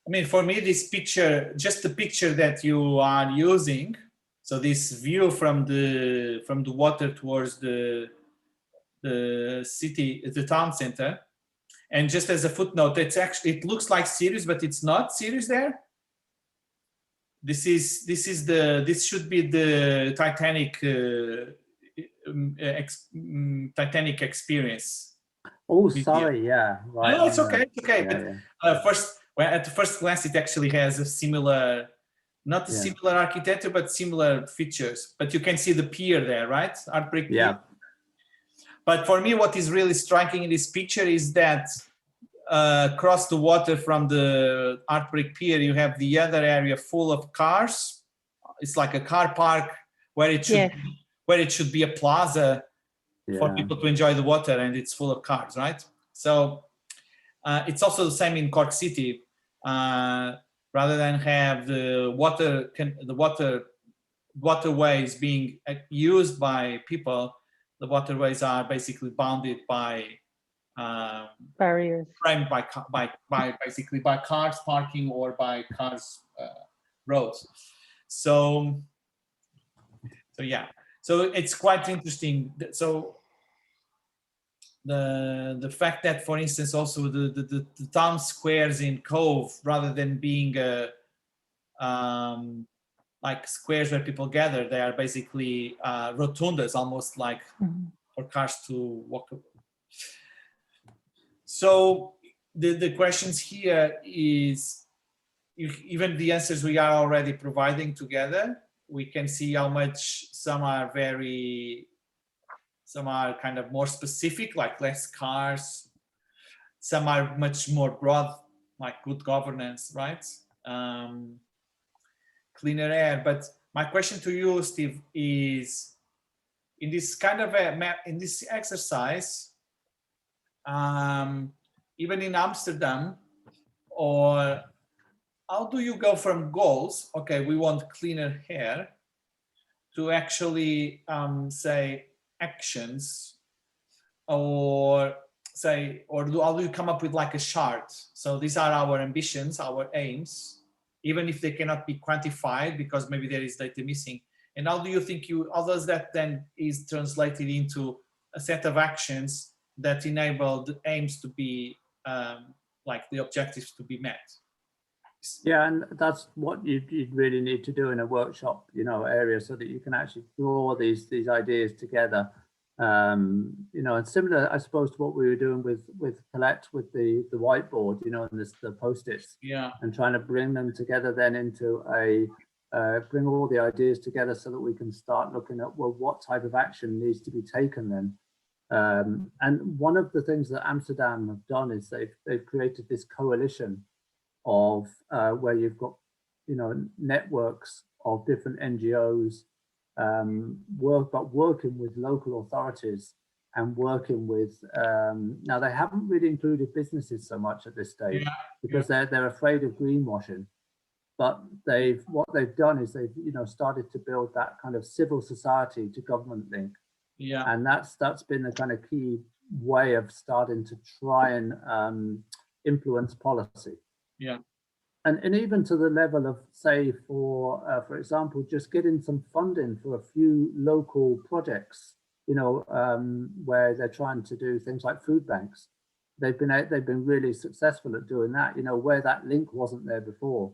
I mean, for me, this picture, just the picture that you are using, so this view from the water towards the city, the town center, and just as a footnote, it looks like Sirius, but it's not Sirius there. This should be the Titanic Titanic experience. Oh, sorry, yeah, right. No, it's okay. It's okay. Yeah, but at the first glance, it actually has a similar, not a similar architecture, but similar features. But you can see the pier there, right? Heartbreak Pier. Yeah. But for me, what is really striking in this picture is that across the water from the Heartbreak Pier, you have the other area full of cars. It's like a car park where it should be a plaza for people to enjoy the water, and it's full of cars, right? So it's also the same in Cork City. Rather than have the waterways being used by people, the waterways are basically bounded by barriers, framed by basically by cars parking or by cars roads. So yeah, so it's quite interesting. So the fact that, for instance, also the town squares in Cobh, rather than being like squares where people gather, they are basically rotundas, almost like for cars to walk So the questions here is, even the answers we are already providing together, we can see how much some are kind of more specific, like less cars. Some are much more broad, like good governance, right? Cleaner air. But my question to you, Steve, is in this kind of in this exercise, even in Amsterdam, or how do you go from goals, okay, we want cleaner air, to actually say actions, or say, or how do you come up with like a chart? So these are our ambitions, our aims, even if they cannot be quantified because maybe there is data missing. And how do you think how does that then is translated into a set of actions that enable the aims to be like the objectives to be met? Yeah, and that's what you'd really need to do in a workshop, area, so that you can actually draw these ideas together. And similar, I suppose, to what we were doing with Colette, with the whiteboard, and the post-its. Yeah. And trying to bring them together then into bring all the ideas together so that we can start looking at, well, what type of action needs to be taken then. And one of the things that Amsterdam have done is they've created this coalition of where you've got, networks of different NGOs working with local authorities and working with, now they haven't really included businesses so much at this stage because they're afraid of greenwashing. But what they've done is they've started to build that kind of civil society to government link. Yeah. And that's been the kind of key way of starting to try and influence policy. Yeah. And even to the level of, say, for example, just getting some funding for a few local projects, where they're trying to do things like food banks. They've been really successful at doing that. Where that link wasn't there before,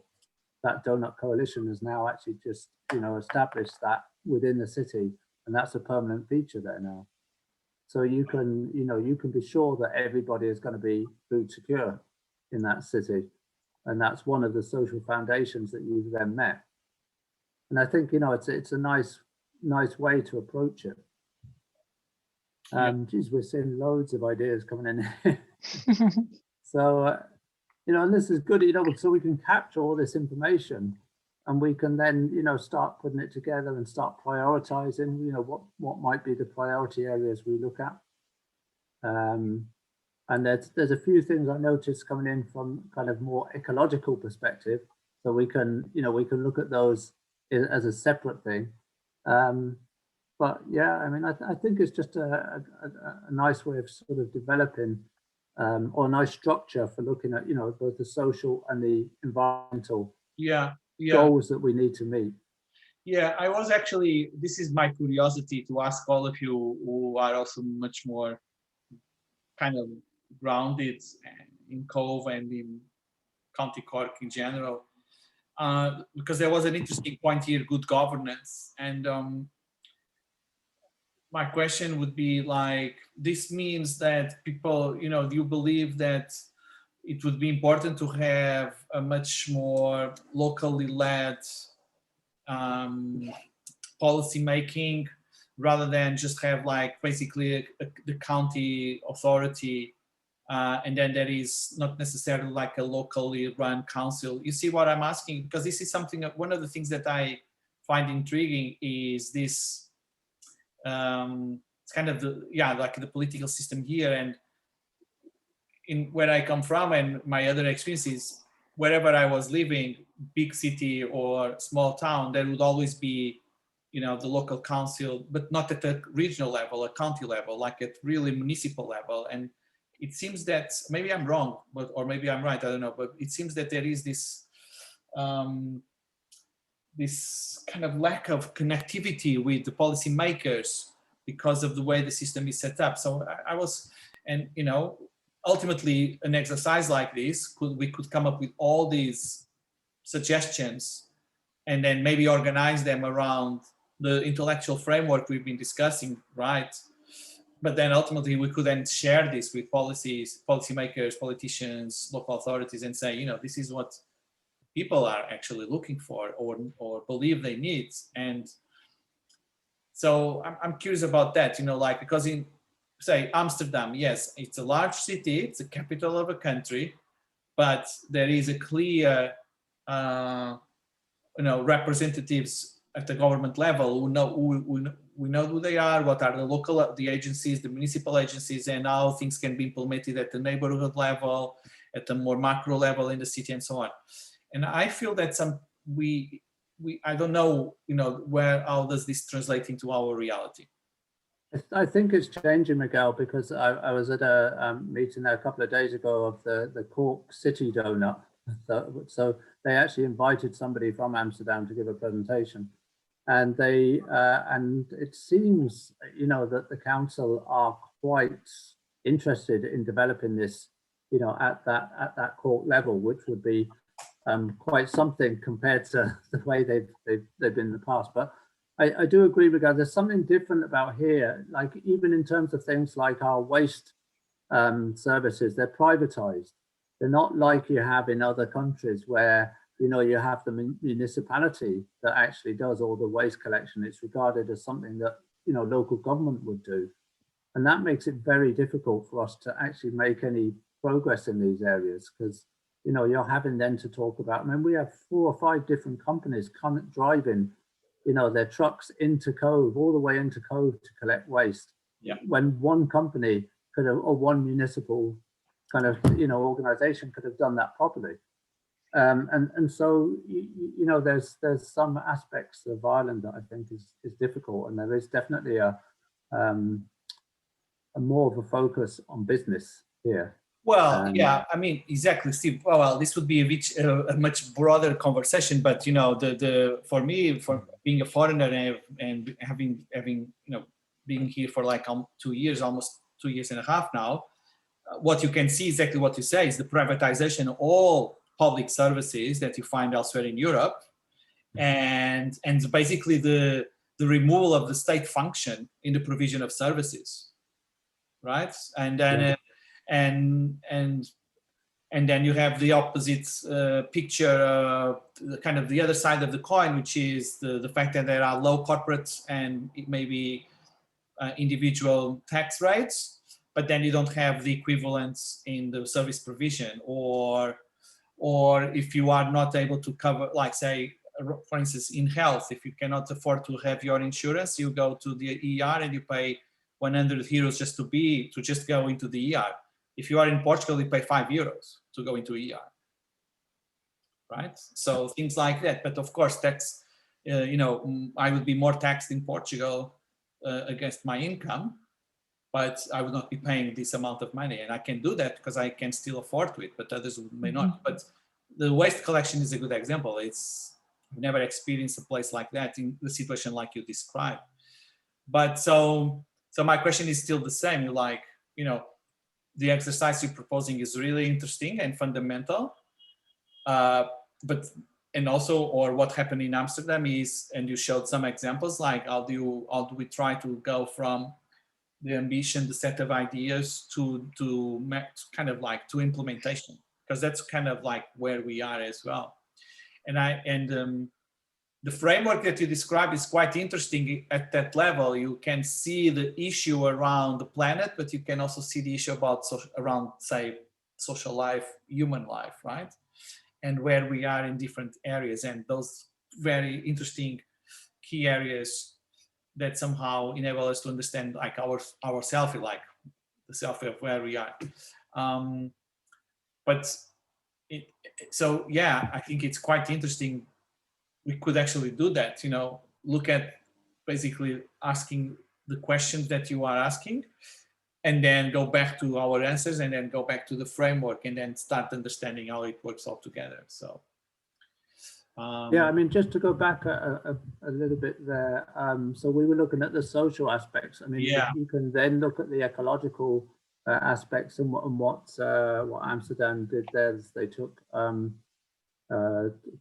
that Doughnut Coalition has now actually just established that within the city, and that's a permanent feature there now. So you can be sure that everybody is going to be food secure in that city. And that's one of the social foundations that you've then met. And I think, it's a nice way to approach it. Geez, we're seeing loads of ideas coming in. So, and this is good, so we can capture all this information and we can then, start putting it together and start prioritizing, what might be the priority areas we look at. And there's a few things I noticed coming in from kind of more ecological perspective, so we can look at those as a separate thing. But yeah, I mean, I think it's just a nice way of sort of developing, or a nice structure for looking at both the social and the environmental goals that we need to meet. Yeah, I was actually, this is my curiosity to ask all of you who are also much more kind of grounded in Cobh and in County Cork in general, because there was an interesting point here, good governance. And my question would be like, this means that people, do you believe that it would be important to have a much more locally led policy making, rather than just have like basically the county authority, and then there is not necessarily like a locally run council? You see what I'm asking? Because this is something, one of the things that I find intriguing is this, it's kind of like the political system here, and in where I come from and my other experiences, wherever I was living, big city or small town, there would always be, the local council, but not at a regional level, a county level, like at really municipal level. And it seems that, maybe I'm wrong, or maybe I'm right, I don't know, but it seems that there is this, this kind of lack of connectivity with the policymakers because of the way the system is set up. So I was, and ultimately an exercise like this, we could come up with all these suggestions and then maybe organize them around the intellectual framework we've been discussing, right? but then ultimately we could then share this with policymakers, politicians, local authorities, and say, this is what people are actually looking for or believe they need. And so I'm curious about that, because in, say, Amsterdam, yes, it's a large city, it's the capital of a country, but there is a clear, representatives at the government level who know we know who they are, what are the agencies, the municipal agencies, and how things can be implemented at the neighborhood level, at the more macro level in the city, and so on. And I feel that I don't know, how does this translate into our reality? I think it's changing, Miguel, because I was at a meeting there a couple of days ago of the Cork City Doughnut. So they actually invited somebody from Amsterdam to give a presentation, and and it seems, that the council are quite interested in developing this, at that Cork level, which would be quite something compared to the way they've been in the past. But I do agree with that. There's something different about here, like even in terms of things like our waste services, they're privatized. They're not like you have in other countries where, you have the municipality that actually does all the waste collection. It's regarded as something that, local government would do. And that makes it very difficult for us to actually make any progress in these areas, because, you're having then to talk about, we have 4 or 5 different companies driving, their trucks into Cobh, all the way into Cobh to collect waste. Yeah. When one company could have, or one municipal kind of, organization could have done that properly. And so, there's some aspects of Ireland that I think is difficult, and there is definitely a more of a focus on business here. Well, yeah, exactly, Steve. Well, this would be a much broader conversation, but for me, for being a foreigner and having being here for like 2 years, almost 2 years and a half now, what you can see exactly what you say is the privatization of all public services that you find elsewhere in Europe, and basically the removal of the state function in the provision of services, right? And then and then you have the opposite picture, kind of the other side of the coin, which is the fact that there are low corporate and maybe individual tax rates, but then you don't have the equivalence in the service provision, or if you are not able to cover, like say, for instance, in health, if you cannot afford to have your insurance, you go to the ER and you pay 100 euros to just go into the ER. If you are in Portugal, you pay 5 euros to go into ER, right? So things like that. But of course, that's, I would be more taxed in Portugal against my income, but I would not be paying this amount of money. And I can do that because I can still afford to it, but others may not. But the waste collection is a good example. I've never experienced a place like that in the situation like you described. But so my question is still the same. You're like, the exercise you're proposing is really interesting and fundamental. And also, or what happened in Amsterdam is, and you showed some examples, like how do we try to go from the ambition, the set of ideas to kind of like to implementation, because that's kind of like where we are as well. And the framework that you described is quite interesting at that level. You can see the issue around the planet, but you can also see the issue around, say, social life, human life, right? And where we are in different areas, and those very interesting key areas that somehow enable us to understand like our selfie, like the selfie of where we are. So yeah, I think it's quite interesting. We could actually do that, look at basically asking the questions that you are asking, and then go back to our answers, and then go back to the framework, and then start understanding how it works all together. So yeah, just to go back a little bit there. So we were looking at the social aspects. You can then look at the ecological aspects, and what Amsterdam did there is they took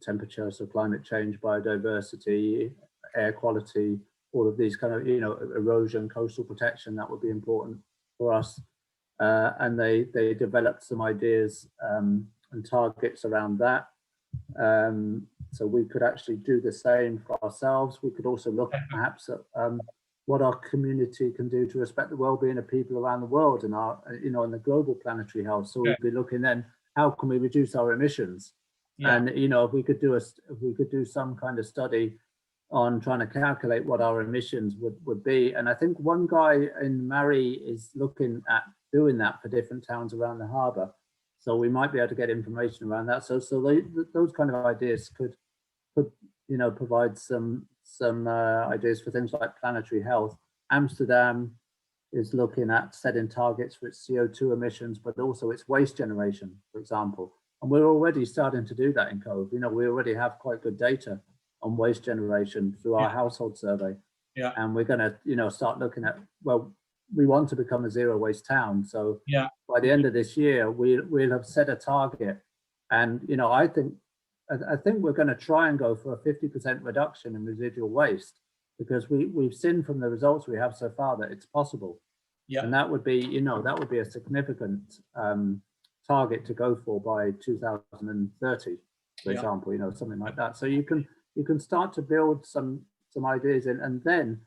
temperature, so climate change, biodiversity, air quality, all of these kind of, you know, erosion, coastal protection, that would be important for us. And they developed some ideas and targets around that. So we could actually do the same for ourselves. We could also look perhaps at what our community can do to respect the well-being of people around the world and our, you know, in the global planetary health. So we'd be looking then, how can we reduce our emissions? And, you know, if we could do some kind of study on trying to calculate what our emissions would be. And I think one guy in Murray is looking at doing that for different towns around the harbour. So we might be able to get information around that. So those kind of ideas could, you know, provide some ideas for things like planetary health. Amsterdam is looking at setting targets for its CO2 emissions, but also its waste generation, for example. And we're already starting to do that in Cobh. You know, we already have quite good data on waste generation through our household survey. And we're going to, you know, start looking at, well, we want to become a zero waste town. So by the end of this year, we'll have set a target. And, you know, I think we're going to try and go for a 50% reduction in residual waste, because we've seen from the results we have so far that it's possible. And that would be, you know, that would be a significant target to go for by 2030, for example, you know, something like that. So you can start to build some ideas in, and then,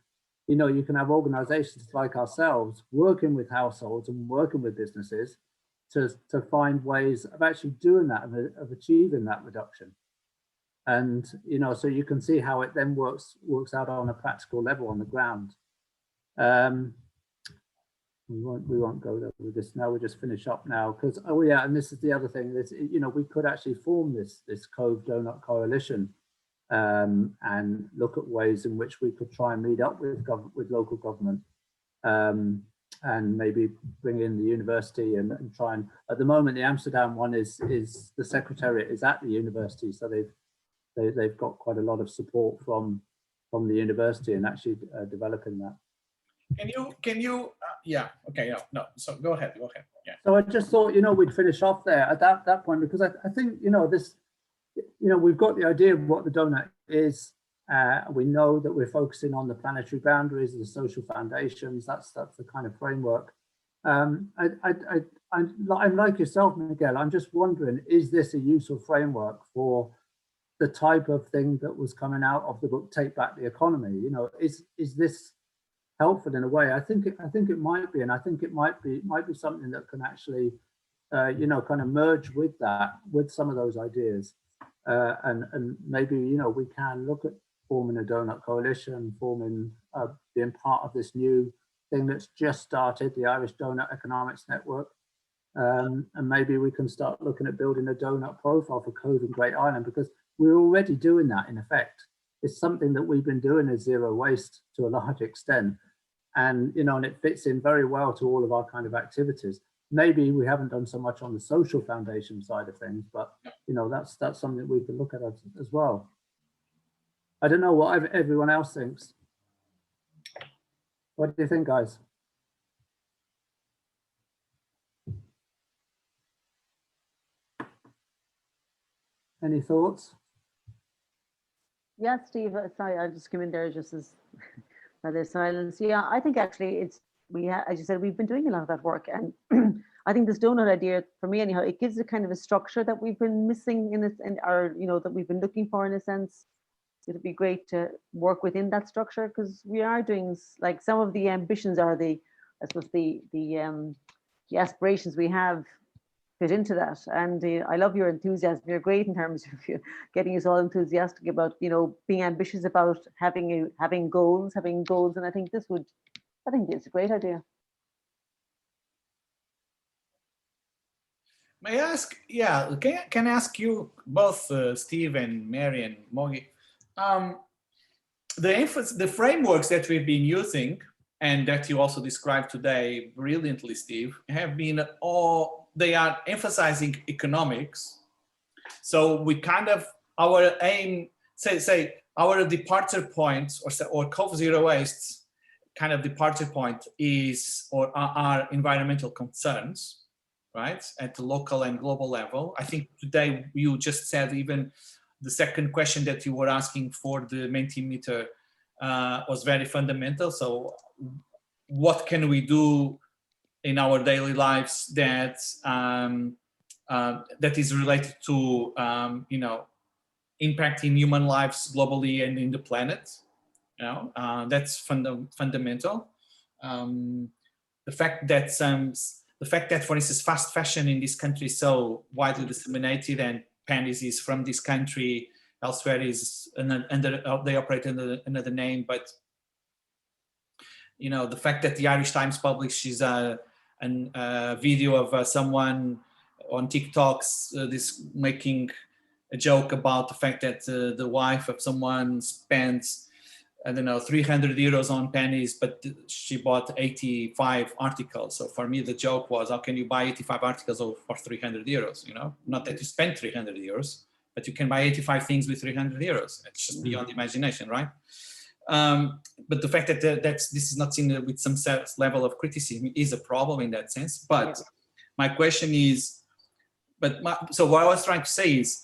you know, you can have organizations like ourselves working with households and working with businesses to find ways of actually doing that, of achieving that reduction. And, you know, so you can see how it then works out on a practical level on the ground. We won't go there with this now. We'll just finish up now, because, oh yeah, and this is the other thing, that, you know, we could actually form this Cobh Doughnut coalition and look at ways in which we could try and meet up with local government, and maybe bring in the university and try and, at the moment, the Amsterdam one is the secretariat is at the university, so they've got quite a lot of support from the university and actually developing that. Can you yeah, okay, no, so go ahead, yeah. So I just thought, you know, we'd finish off there at that point, because I think, you know, this, you know, we've got the idea of what the Doughnut is. We know that we're focusing on the planetary boundaries, the social foundations. That's the kind of framework. I'm like yourself, Miguel. I'm just wondering, is this a useful framework for the type of thing that was coming out of the book Take Back the Economy? You know, is this helpful in a way? I think it might be, and I think it might be something that can actually, you know, kind of merge with some of those ideas, and maybe, you know, we can look at forming a Doughnut coalition, being part of this new thing that's just started, the Irish Doughnut Economics Network, and maybe we can start looking at building a Doughnut profile for Cobh and Great Island, because we're already doing that in effect. It's something that we've been doing as zero waste to a large extent. And, you know, and it fits in very well to all of our kind of activities. Maybe we haven't done so much on the social foundation side of things, but, you know, that's something we can look at as well. I don't know what everyone else thinks. What do you think, guys? Any thoughts? Yeah, Steve, sorry, I'll just come in there just as by the silence. Yeah, I think actually as you said, we've been doing a lot of that work, and I think this Doughnut idea, for me anyhow, it gives a kind of a structure that we've been missing you know, that we've been looking for in a sense. It'd be great to work within that structure, because we are doing, like, some of the ambitions are I suppose the aspirations we have fit into that. And I love your enthusiasm. You're great in terms of getting us all enthusiastic about, you know, being ambitious about having goals. And I think it's a great idea. May I ask, yeah, can I ask you both, Steve and Mary and Mogi, the frameworks that we've been using and that you also described today brilliantly, Steve, have been they are emphasizing economics. So we kind of, our aim, say our departure point, or Cobh Zero Waste kind of departure point is, or are environmental concerns, right, at the local and global level. I think today you just said even the second question that you were asking for the Mentimeter was very fundamental. So what can we do in our daily lives that that is related to impacting human lives globally and in the planet? That's fundamental. The fact that, for instance, fast fashion in this country is so widely disseminated, and panties is from this country, elsewhere is they operate under another name, but the fact that the Irish Times publishes a video of someone on TikToks making a joke about the fact that the wife of someone spends, I don't know, 300 euros on panties, but she bought 85 articles. So for me, the joke was, how can you buy 85 articles for 300 euros? Not that you spend 300 euros, but you can buy 85 things with 300 euros. It's just beyond imagination, right? But the fact that this is not seen with some level of criticism is a problem in that sense. But my question is, so what I was trying to say is,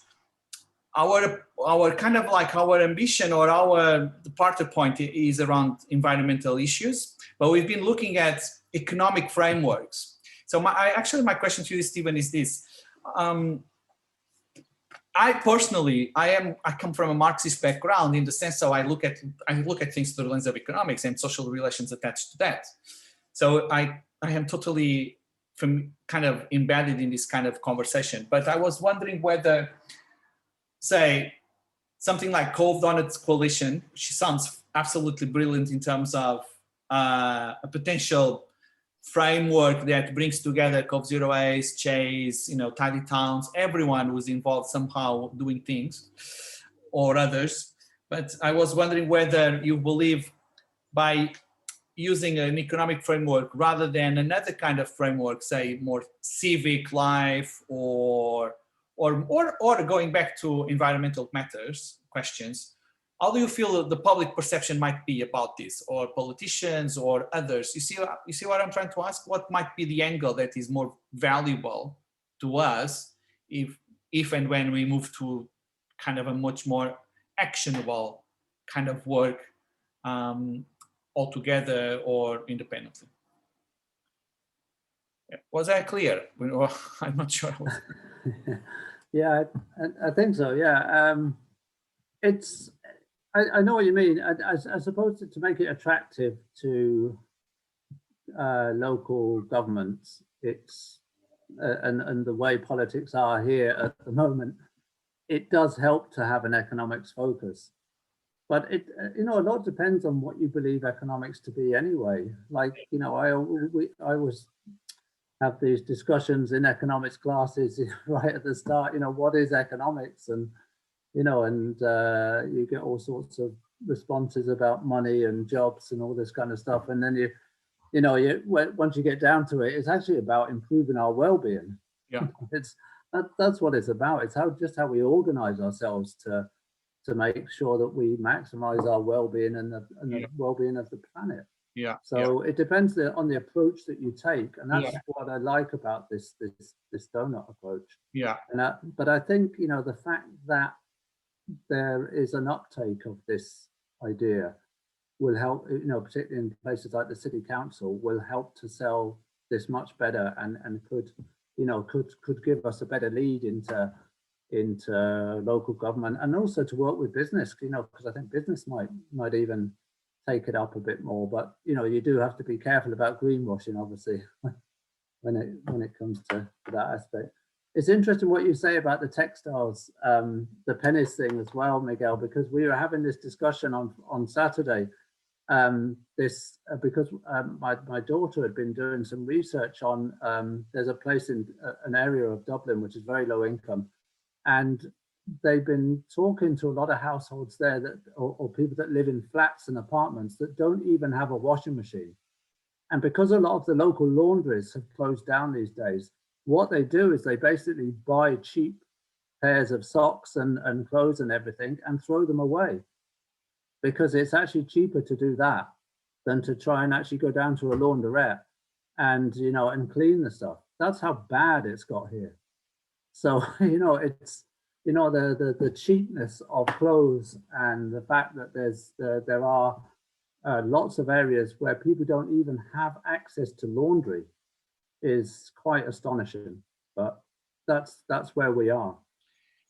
our kind of like our ambition or the party point is around environmental issues, but we've been looking at economic frameworks. So my question to you, Stephen, is this. I personally, I come from a Marxist background in the sense, so I look at things through the lens of economics and social relations attached to that. So I am totally kind of embedded in this kind of conversation. But I was wondering whether, say, something like Cobh Doughnut's coalition, which sounds absolutely brilliant in terms of a potential framework that brings together Cobh Zero Waste, Chase, tidy towns, everyone who's involved somehow doing things or others. But I was wondering whether you believe by using an economic framework rather than another kind of framework, say more civic life or going back to environmental matters questions, how do you feel the public perception might be about this, or politicians or others? You see what I'm trying to ask? What might be the angle that is more valuable to us if and when we move to kind of a much more actionable kind of work altogether or independently? Was that clear? I'm not sure. Yeah, I think so. Yeah, I know what you mean. I suppose to make it attractive to local governments, it's and the way politics are here at the moment, it does help to have an economics focus. But it, a lot depends on what you believe economics to be anyway. Like, I always have these discussions in economics classes right at the start. What is economics? And you get all sorts of responses about money and jobs and all this kind of stuff. And then once you get down to it, it's actually about improving our well-being. Yeah, that's what it's about. It's how we organize ourselves to make sure that we maximize our well-being and the well-being of the planet. Yeah. So it depends on the approach that you take, and that's what I like about this donut approach. Yeah. But I think the fact that there is an uptake of this idea will help, particularly in places like the city council, will help to sell this much better and could give us a better lead into local government, and also to work with business, because I think business might even take it up a bit more. But you do have to be careful about greenwashing, obviously, when it comes to that aspect. It's interesting what you say about the textiles, the pennies thing as well, Miguel, because we were having this discussion on Saturday. Because my daughter had been doing some research on, there's a place in an area of Dublin which is very low income, and they've been talking to a lot of households there or people that live in flats and apartments that don't even have a washing machine. And because a lot of the local laundries have closed down these days, what they do is they basically buy cheap pairs of socks and clothes and everything and throw them away, because it's actually cheaper to do that than to try and actually go down to a laundrette and and clean the stuff. That's how bad it's got here. So it's you know, the cheapness of clothes and the fact that there are lots of areas where people don't even have access to laundry is quite astonishing. But that's where we are.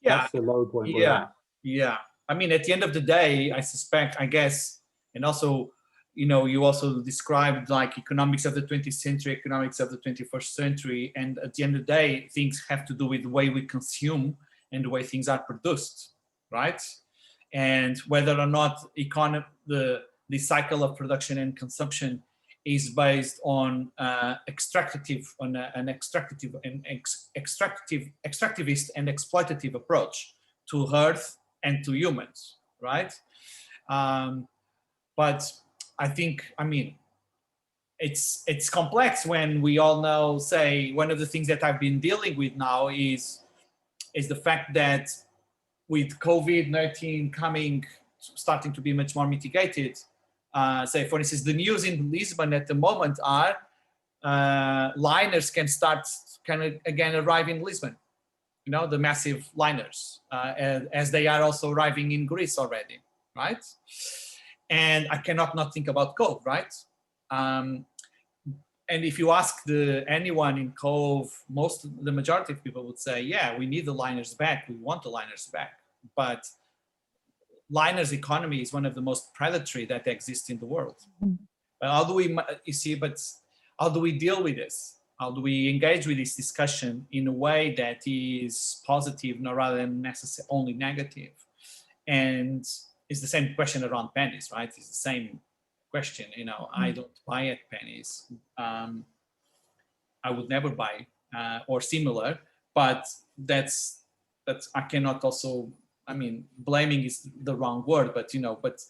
Yeah, that's the low point we're at. Yeah. I mean, at the end of the day, I suspect, I guess, and also, you know, you also described like economics of the 20th century, economics of the 21st century, and at the end of the day, things have to do with the way we consume and the way things are produced, right? And whether or not the cycle of production and consumption is based on extractivist and exploitative approach to Earth and to humans, right? But I think, I mean, it's complex when we all know, say, one of the things that I've been dealing with now is the fact that with COVID-19 starting to be much more mitigated, say, for instance, the news in Lisbon at the moment are liners can start kind of again arrive in Lisbon, you know, the massive liners, as they are also arriving in Greece already, right? And I cannot not think about Cobh, right? And if you ask anyone in Cobh, the majority of people would say, yeah, we need the liners back. We want the liners back. But liners economy is one of the most predatory that exists in the world. But how do we, how do we deal with this? How do we engage with this discussion in a way that is positive, rather than necessarily only negative? And it's the same question around pennies, right? It's the same question, you know, I don't buy at pennies. I would never buy or similar, but that's I cannot also, I mean, blaming is the wrong word, but you know, but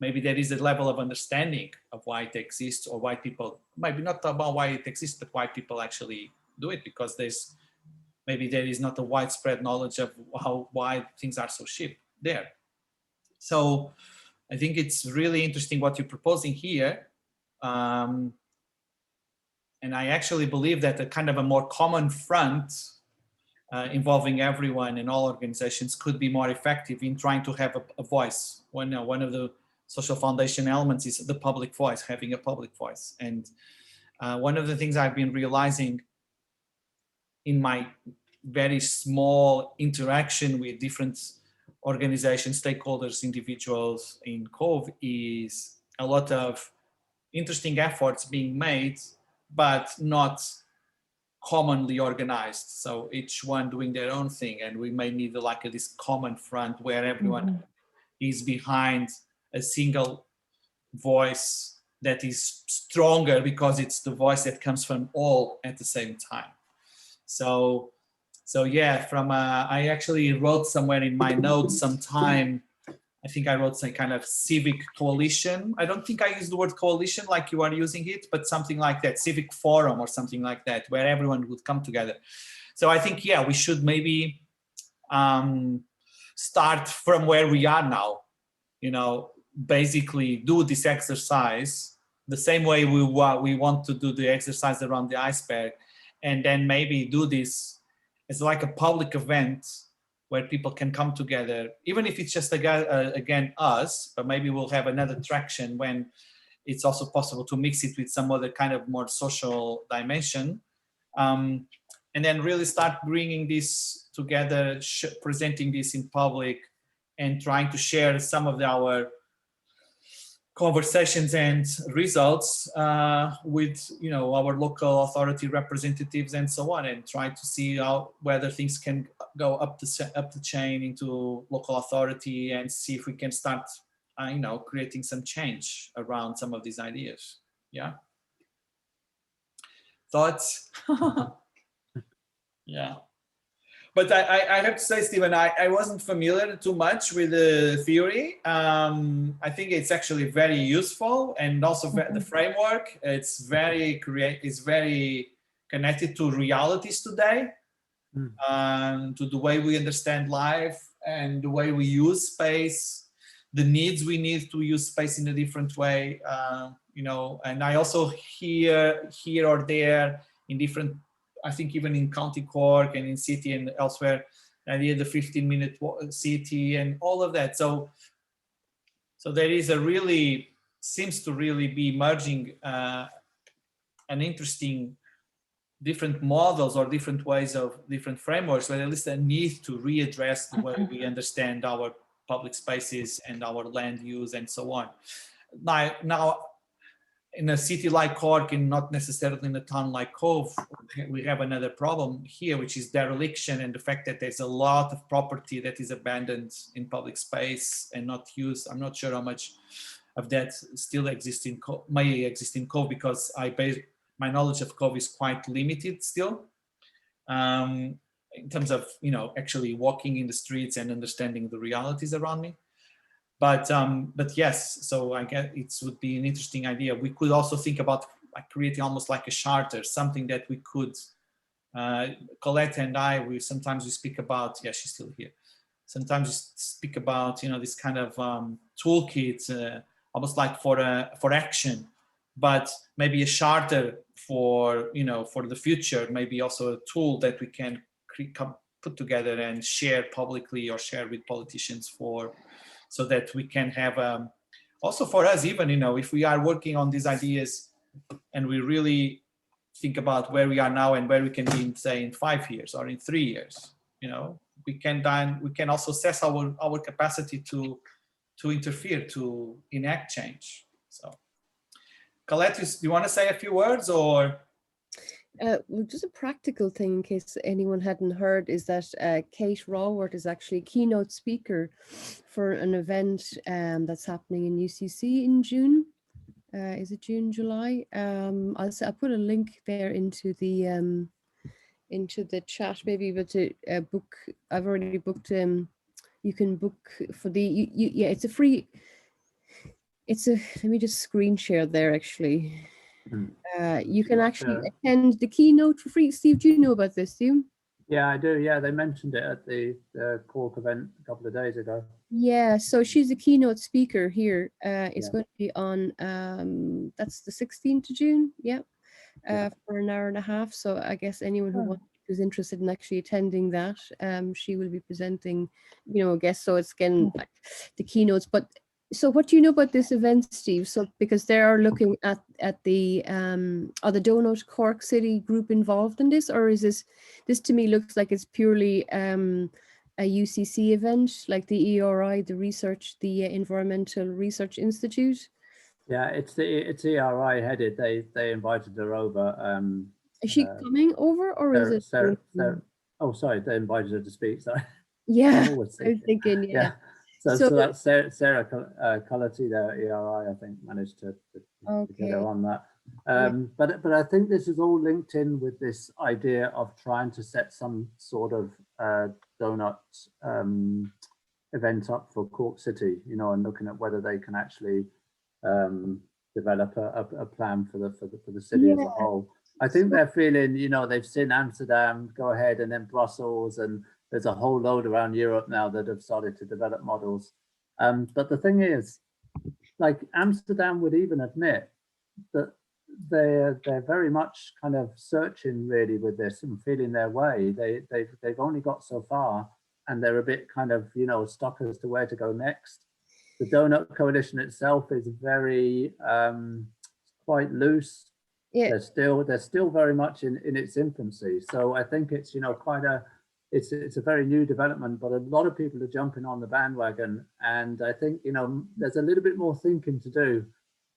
maybe there is a level of understanding of why it exists, or why people, maybe not about why it exists, but why people actually do it, because maybe there is not a widespread knowledge of why things are so cheap there. So I think it's really interesting what you're proposing here. And I actually believe that a kind of a more common front involving everyone and all organizations could be more effective in trying to have a voice. One of the social foundation elements is the public voice, having a public voice. And one of the things I've been realizing in my very small interaction with different organizations, stakeholders, individuals in Cobh is a lot of interesting efforts being made, but not commonly organized. So each one doing their own thing, and we may need like this common front where everyone is behind a single voice that is stronger, because it's the voice that comes from all at the same time. So yeah, I actually wrote somewhere in my notes sometime, I think I wrote some kind of civic coalition. I don't think I used the word coalition like you are using it, but something like that, civic forum or something like that, where everyone would come together. So I think, yeah, we should maybe start from where we are now, you know, basically do this exercise the same way we want to do the exercise around the iceberg, and then maybe do this as like a public event where people can come together, even if it's just again us, but maybe we'll have another traction when it's also possible to mix it with some other kind of more social dimension, and then really start bringing this together, presenting this in public, and trying to share some of our conversations and results with, you know, our local authority representatives and so on, and try to see whether things can go up the chain into local authority, and see if we can start, you know, creating some change around some of these ideas. Yeah. Thoughts? Yeah. But I have to say, Stephen, I wasn't familiar too much with the theory. I think it's actually very useful, and also the framework. It's very connected to realities today, to the way we understand life and the way we use space, the needs we need to use space in a different way. You know, and I also hear here or there in different, I think even in County Cork and in city and elsewhere, idea of the 15-minute city and all of that. So there is a really, seems to really be emerging an interesting different models or different ways of different frameworks, but at least a need to readdress the way we understand our public spaces and our land use and so on. Now in a city like Cork, and not necessarily in a town like Cobh, we have another problem here, which is dereliction and the fact that there's a lot of property that is abandoned in public space and not used. I'm not sure how much of that still exists in Cobh, may exist in Cobh, because my knowledge of Cobh is quite limited still, in terms of, you know, actually walking in the streets and understanding the realities around me. But yes, so I guess it would be an interesting idea. We could also think about creating almost like a charter, something that we could, Colette and I, sometimes we speak about, yeah, she's still here. Sometimes we speak about, you know, this kind of toolkit, almost like for action, but maybe a charter for, you know, for the future, maybe also a tool that we can put together and share publicly or share with politicians so that we can have, also for us, even, you know, if we are working on these ideas and we really think about where we are now and where we can be in, say, in 5 years or in 3 years, you know, we can also assess our capacity to interfere, to enact change. So, Colette, do you want to say a few words, or? Well, just a practical thing, in case anyone hadn't heard, is that Kate Raworth is actually a keynote speaker for an event that's happening in UCC in June. Is it June, July? I'll put a link there into the chat, maybe, but to book. I've already booked. You can book for the. Yeah, it's a free. Let me just screen share there, actually. You can actually attend the keynote for free. Steve, do you know about this, do you? Yeah, I do. Yeah, they mentioned it at the Cork event a couple of days ago. Yeah, so she's a keynote speaker here. It's going to be on, that's the 16th of June, for an hour and a half. So I guess anyone who's interested in actually attending that, she will be presenting, you know, I guess, so it's again like the keynotes. But so what do you know about this event, Steve? So because they are looking at the are the Doughnut Cork City group involved in this, or is this to me looks like it's purely a UCC event, like the ERI, the Environmental Research Institute? Yeah, it's ERI headed. They invited her over. Is she coming over, or is it? Oh, sorry, they invited her to speak. Sorry. Yeah, I was thinking, yeah. So that's Sarah Cullity there at ERI, I think, managed to get her on that. But I think this is all linked in with this idea of trying to set some sort of Doughnut event up for Cork City, you know, and looking at whether they can actually develop a plan for the city as a whole. I think they're feeling, you know, they've seen Amsterdam go ahead, and then Brussels, and there's a whole load around Europe now that have started to develop models. But the thing is, like Amsterdam would even admit that they're very much kind of searching really with this and feeling their way. They've only got so far, and they're a bit kind of, you know, stuck as to where to go next. The Doughnut Coalition itself is very quite loose. Yeah. They're still very much in its infancy. So I think it's, you know, it's a very new development, but a lot of people are jumping on the bandwagon. And I think, you know, there's a little bit more thinking to do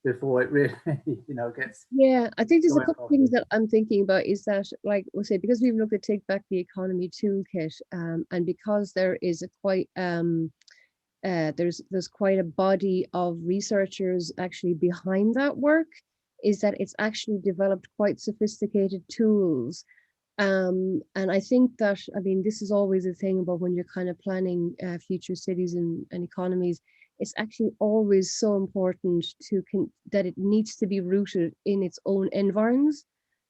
before it really, you know, gets. Yeah, I think there's a couple of things that I'm thinking about is that, like we'll say, because we've looked at Take Back the Economy toolkit, and because there is a quite, there's quite a body of researchers actually behind that work, is that it's actually developed quite sophisticated tools. And I think that, I mean, this is always a thing about when you're kind of planning future cities and economies. It's actually always so important that it needs to be rooted in its own environs.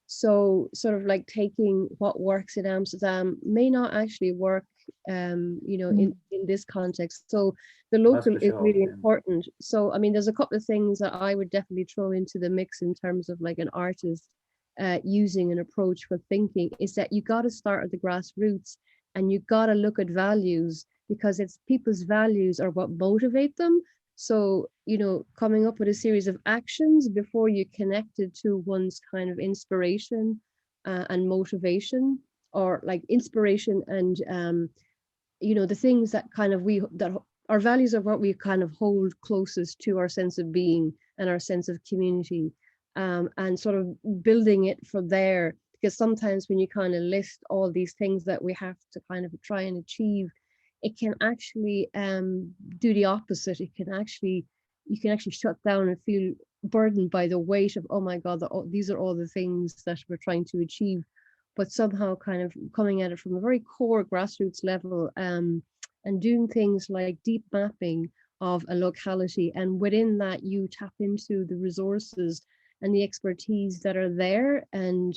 So sort of like taking what works in Amsterdam may not actually work, you know, in this context. So the local is really important. So, I mean, there's a couple of things that I would definitely throw into the mix in terms of like an artist using an approach for thinking, is that you got to start at the grassroots. and you got to look at values, because it's people's values are what motivate them. So, you know, coming up with a series of actions before you connect it to one's kind of inspiration and motivation, or like inspiration and, you know, the things that kind of that our values are what we kind of hold closest to our sense of being and our sense of community, and sort of building it from there. Because sometimes when you kind of list all these things that we have to kind of try and achieve, it can actually do the opposite. It can actually, you can actually shut down and feel burdened by the weight of, oh my God, these are all the things that we're trying to achieve. But somehow kind of coming at it from a very core grassroots level, and doing things like deep mapping of a locality. And within that, you tap into the resources and the expertise that are there, and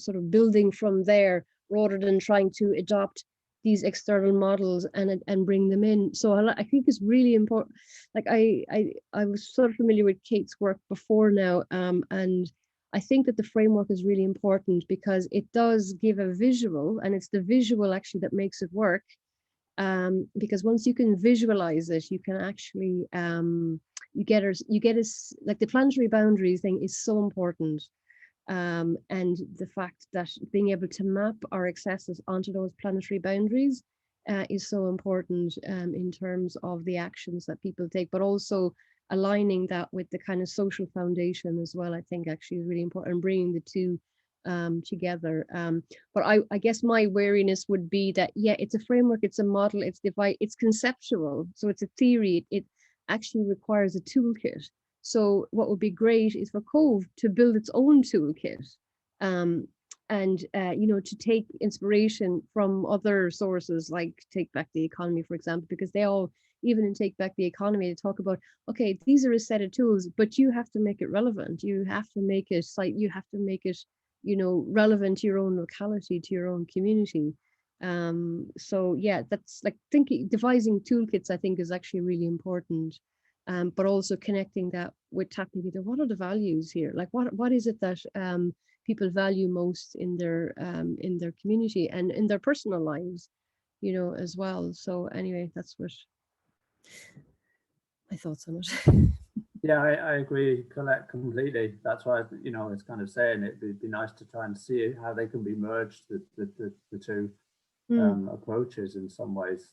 sort of building from there, rather than trying to adopt these external models and bring them in. So I think it's really important. Like I was sort of familiar with Kate's work before now, and I think that the framework is really important because it does give a visual, and it's the visual actually that makes it work. Because once you can visualize it, you can actually you get like the planetary boundaries thing is so important. And the fact that being able to map our accesses onto those planetary boundaries is so important in terms of the actions that people take, but also aligning that with the kind of social foundation as well, I think actually is really important, and bringing the two together. But I guess my wariness would be that, yeah, it's a framework, it's a model, it's conceptual, so it's a theory. It actually requires a toolkit. So what would be great is for Cobh to build its own toolkit, and you know, to take inspiration from other sources, like Take Back the Economy, for example, because they all, even in Take Back the Economy, they talk about, okay, these are a set of tools, but you have to make it relevant. You have to make it you have to make it, you know, relevant to your own locality, to your own community. So yeah, that's like devising toolkits, I think, is actually really important. But also connecting that with tapping into what are the values here? Like what is it that people value most in their community and in their personal lives, you know, as well. So anyway, that's what my thoughts on it. Yeah, I agree, Colette, completely. That's why, you know, it's kind of saying it'd be nice to try and see how they can be merged, the two approaches in some ways.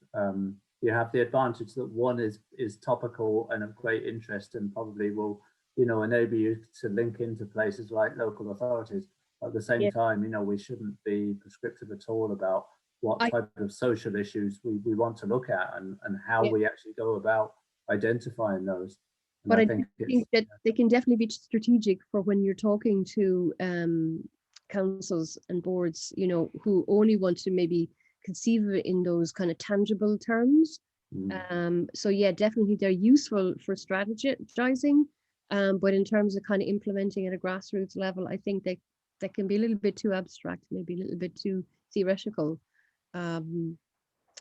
You have the advantage that one is topical and of great interest, and probably will, you know, enable you to link into places like local authorities. At the same time, you know, we shouldn't be prescriptive at all about what type of social issues we want to look at, and how we actually go about identifying those. And but I think that they can definitely be strategic for when you're talking to councils and boards, you know, who only want to maybe conceive of it in those kind of tangible terms. So yeah, definitely they're useful for strategizing, but in terms of kind of implementing at a grassroots level, I think they can be a little bit too abstract, maybe a little bit too theoretical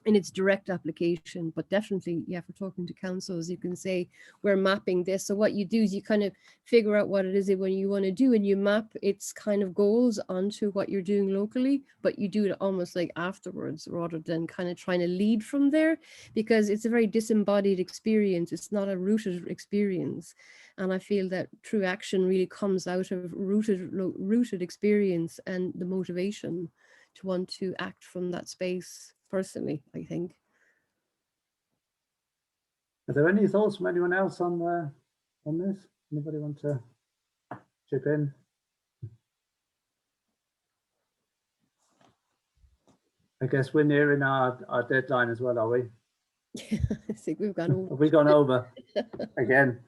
in its direct application. But definitely, yeah, for talking to councils, you can say we're mapping this. So what you do is you kind of figure out what it is when you want to do, and you map its kind of goals onto what you're doing locally, but you do it almost like afterwards, rather than kind of trying to lead from there, because it's a very disembodied experience. It's not a rooted experience. And I feel that true action really comes out of rooted experience and the motivation to want to act from that space. Personally, I think. Are there any thoughts from anyone else on this? Anybody want to chip in? I guess we're nearing our deadline as well, are we? I think we've gone over. Have we gone over again?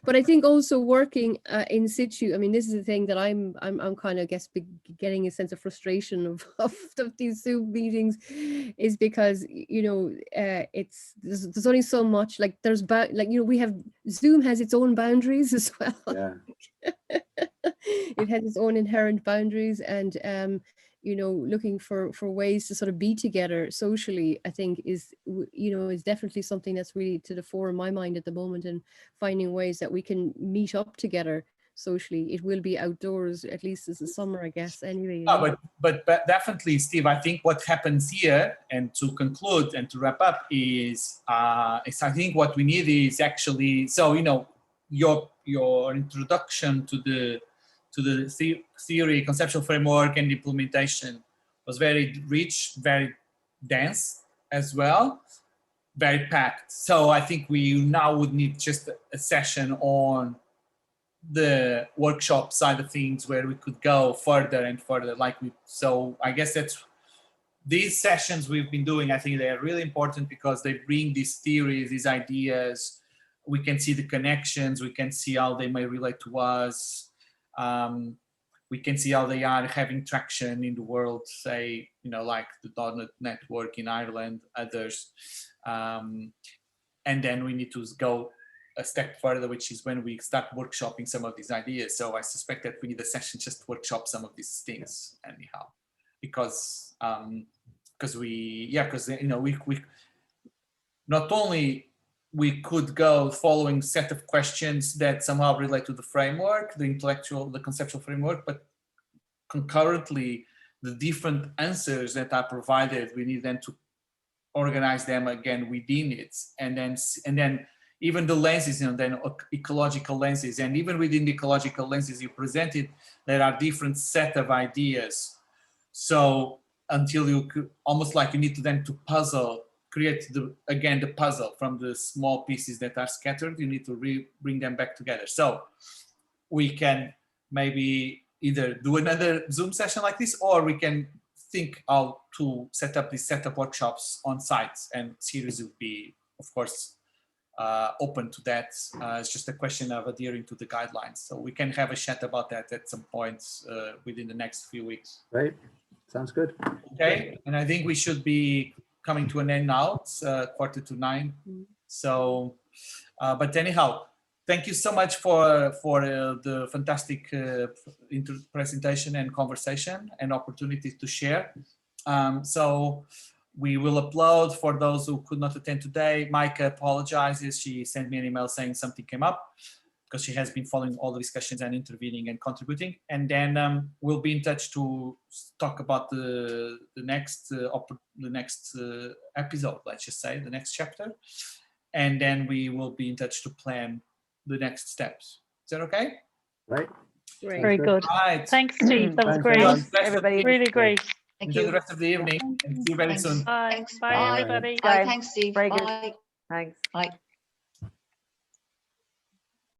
But I think also working in situ, I mean, this is the thing that I'm kind of, I guess, getting a sense of frustration of these Zoom meetings, is because, you know, there's only so much, like you know, we have, Zoom has its own boundaries as well. Yeah. It has its own inherent boundaries, and you know, looking for ways to sort of be together socially, I think is definitely something that's really to the fore in my mind at the moment, and finding ways that we can meet up together socially. It will be outdoors, at least this is summer, I guess, anyway. But definitely, Steve, I think what happens here, and to conclude and to wrap up, is I think what we need is actually, so, you know, your introduction to the theory, conceptual framework, and implementation was very rich, very dense as well, very packed. So I think we now would need just a session on the workshop side of things where we could go further and further. So I guess that's these sessions we've been doing. I think they're really important because they bring these theories, these ideas. We can see the connections. We can see how they may relate to us. We can see how they are having traction in the world, say, you know, like the Doughnut network in Ireland, others. And then we need to go a step further, which is when we start workshopping some of these ideas. So I suspect that we need a session just to workshop some of these things anyhow, because we not only we could go following set of questions that somehow relate to the framework, the conceptual framework, but concurrently the different answers that are provided, we need then to organize them again within it, and then even the lenses, you know, then ecological lenses, and even within the ecological lenses you presented, there are different set of ideas. So until you could, almost like you need to then to create the puzzle from the small pieces that are scattered, you need to bring them back together. So we can maybe either do another Zoom session like this, or we can think how to set up these setup workshops on sites, and Sirius will be, of course, open to that. It's just a question of adhering to the guidelines. So we can have a chat about that at some point within the next few weeks. Right, sounds good. Okay, and I think we should be coming to an end now. It's 8:45. So, but anyhow, thank you so much for the fantastic presentation and conversation and opportunity to share. So we will upload for those who could not attend today. Micah apologizes. She sent me an email saying something came up because she has been following all the discussions and intervening and contributing. And then we'll be in touch to talk about the next episode, let's just say, the next chapter. And then we will be in touch to plan the next steps. Is that okay? Right. Great. Very good. Right. Thanks, Steve. That was Thanks, great. everyone. Everybody. Really great. Thank Enjoy you. the rest of the evening and see you very Thanks. soon. Bye. Thanks. Bye, Bye. everybody. Bye. Thanks, Steve. Very good. Bye. Thanks. Bye.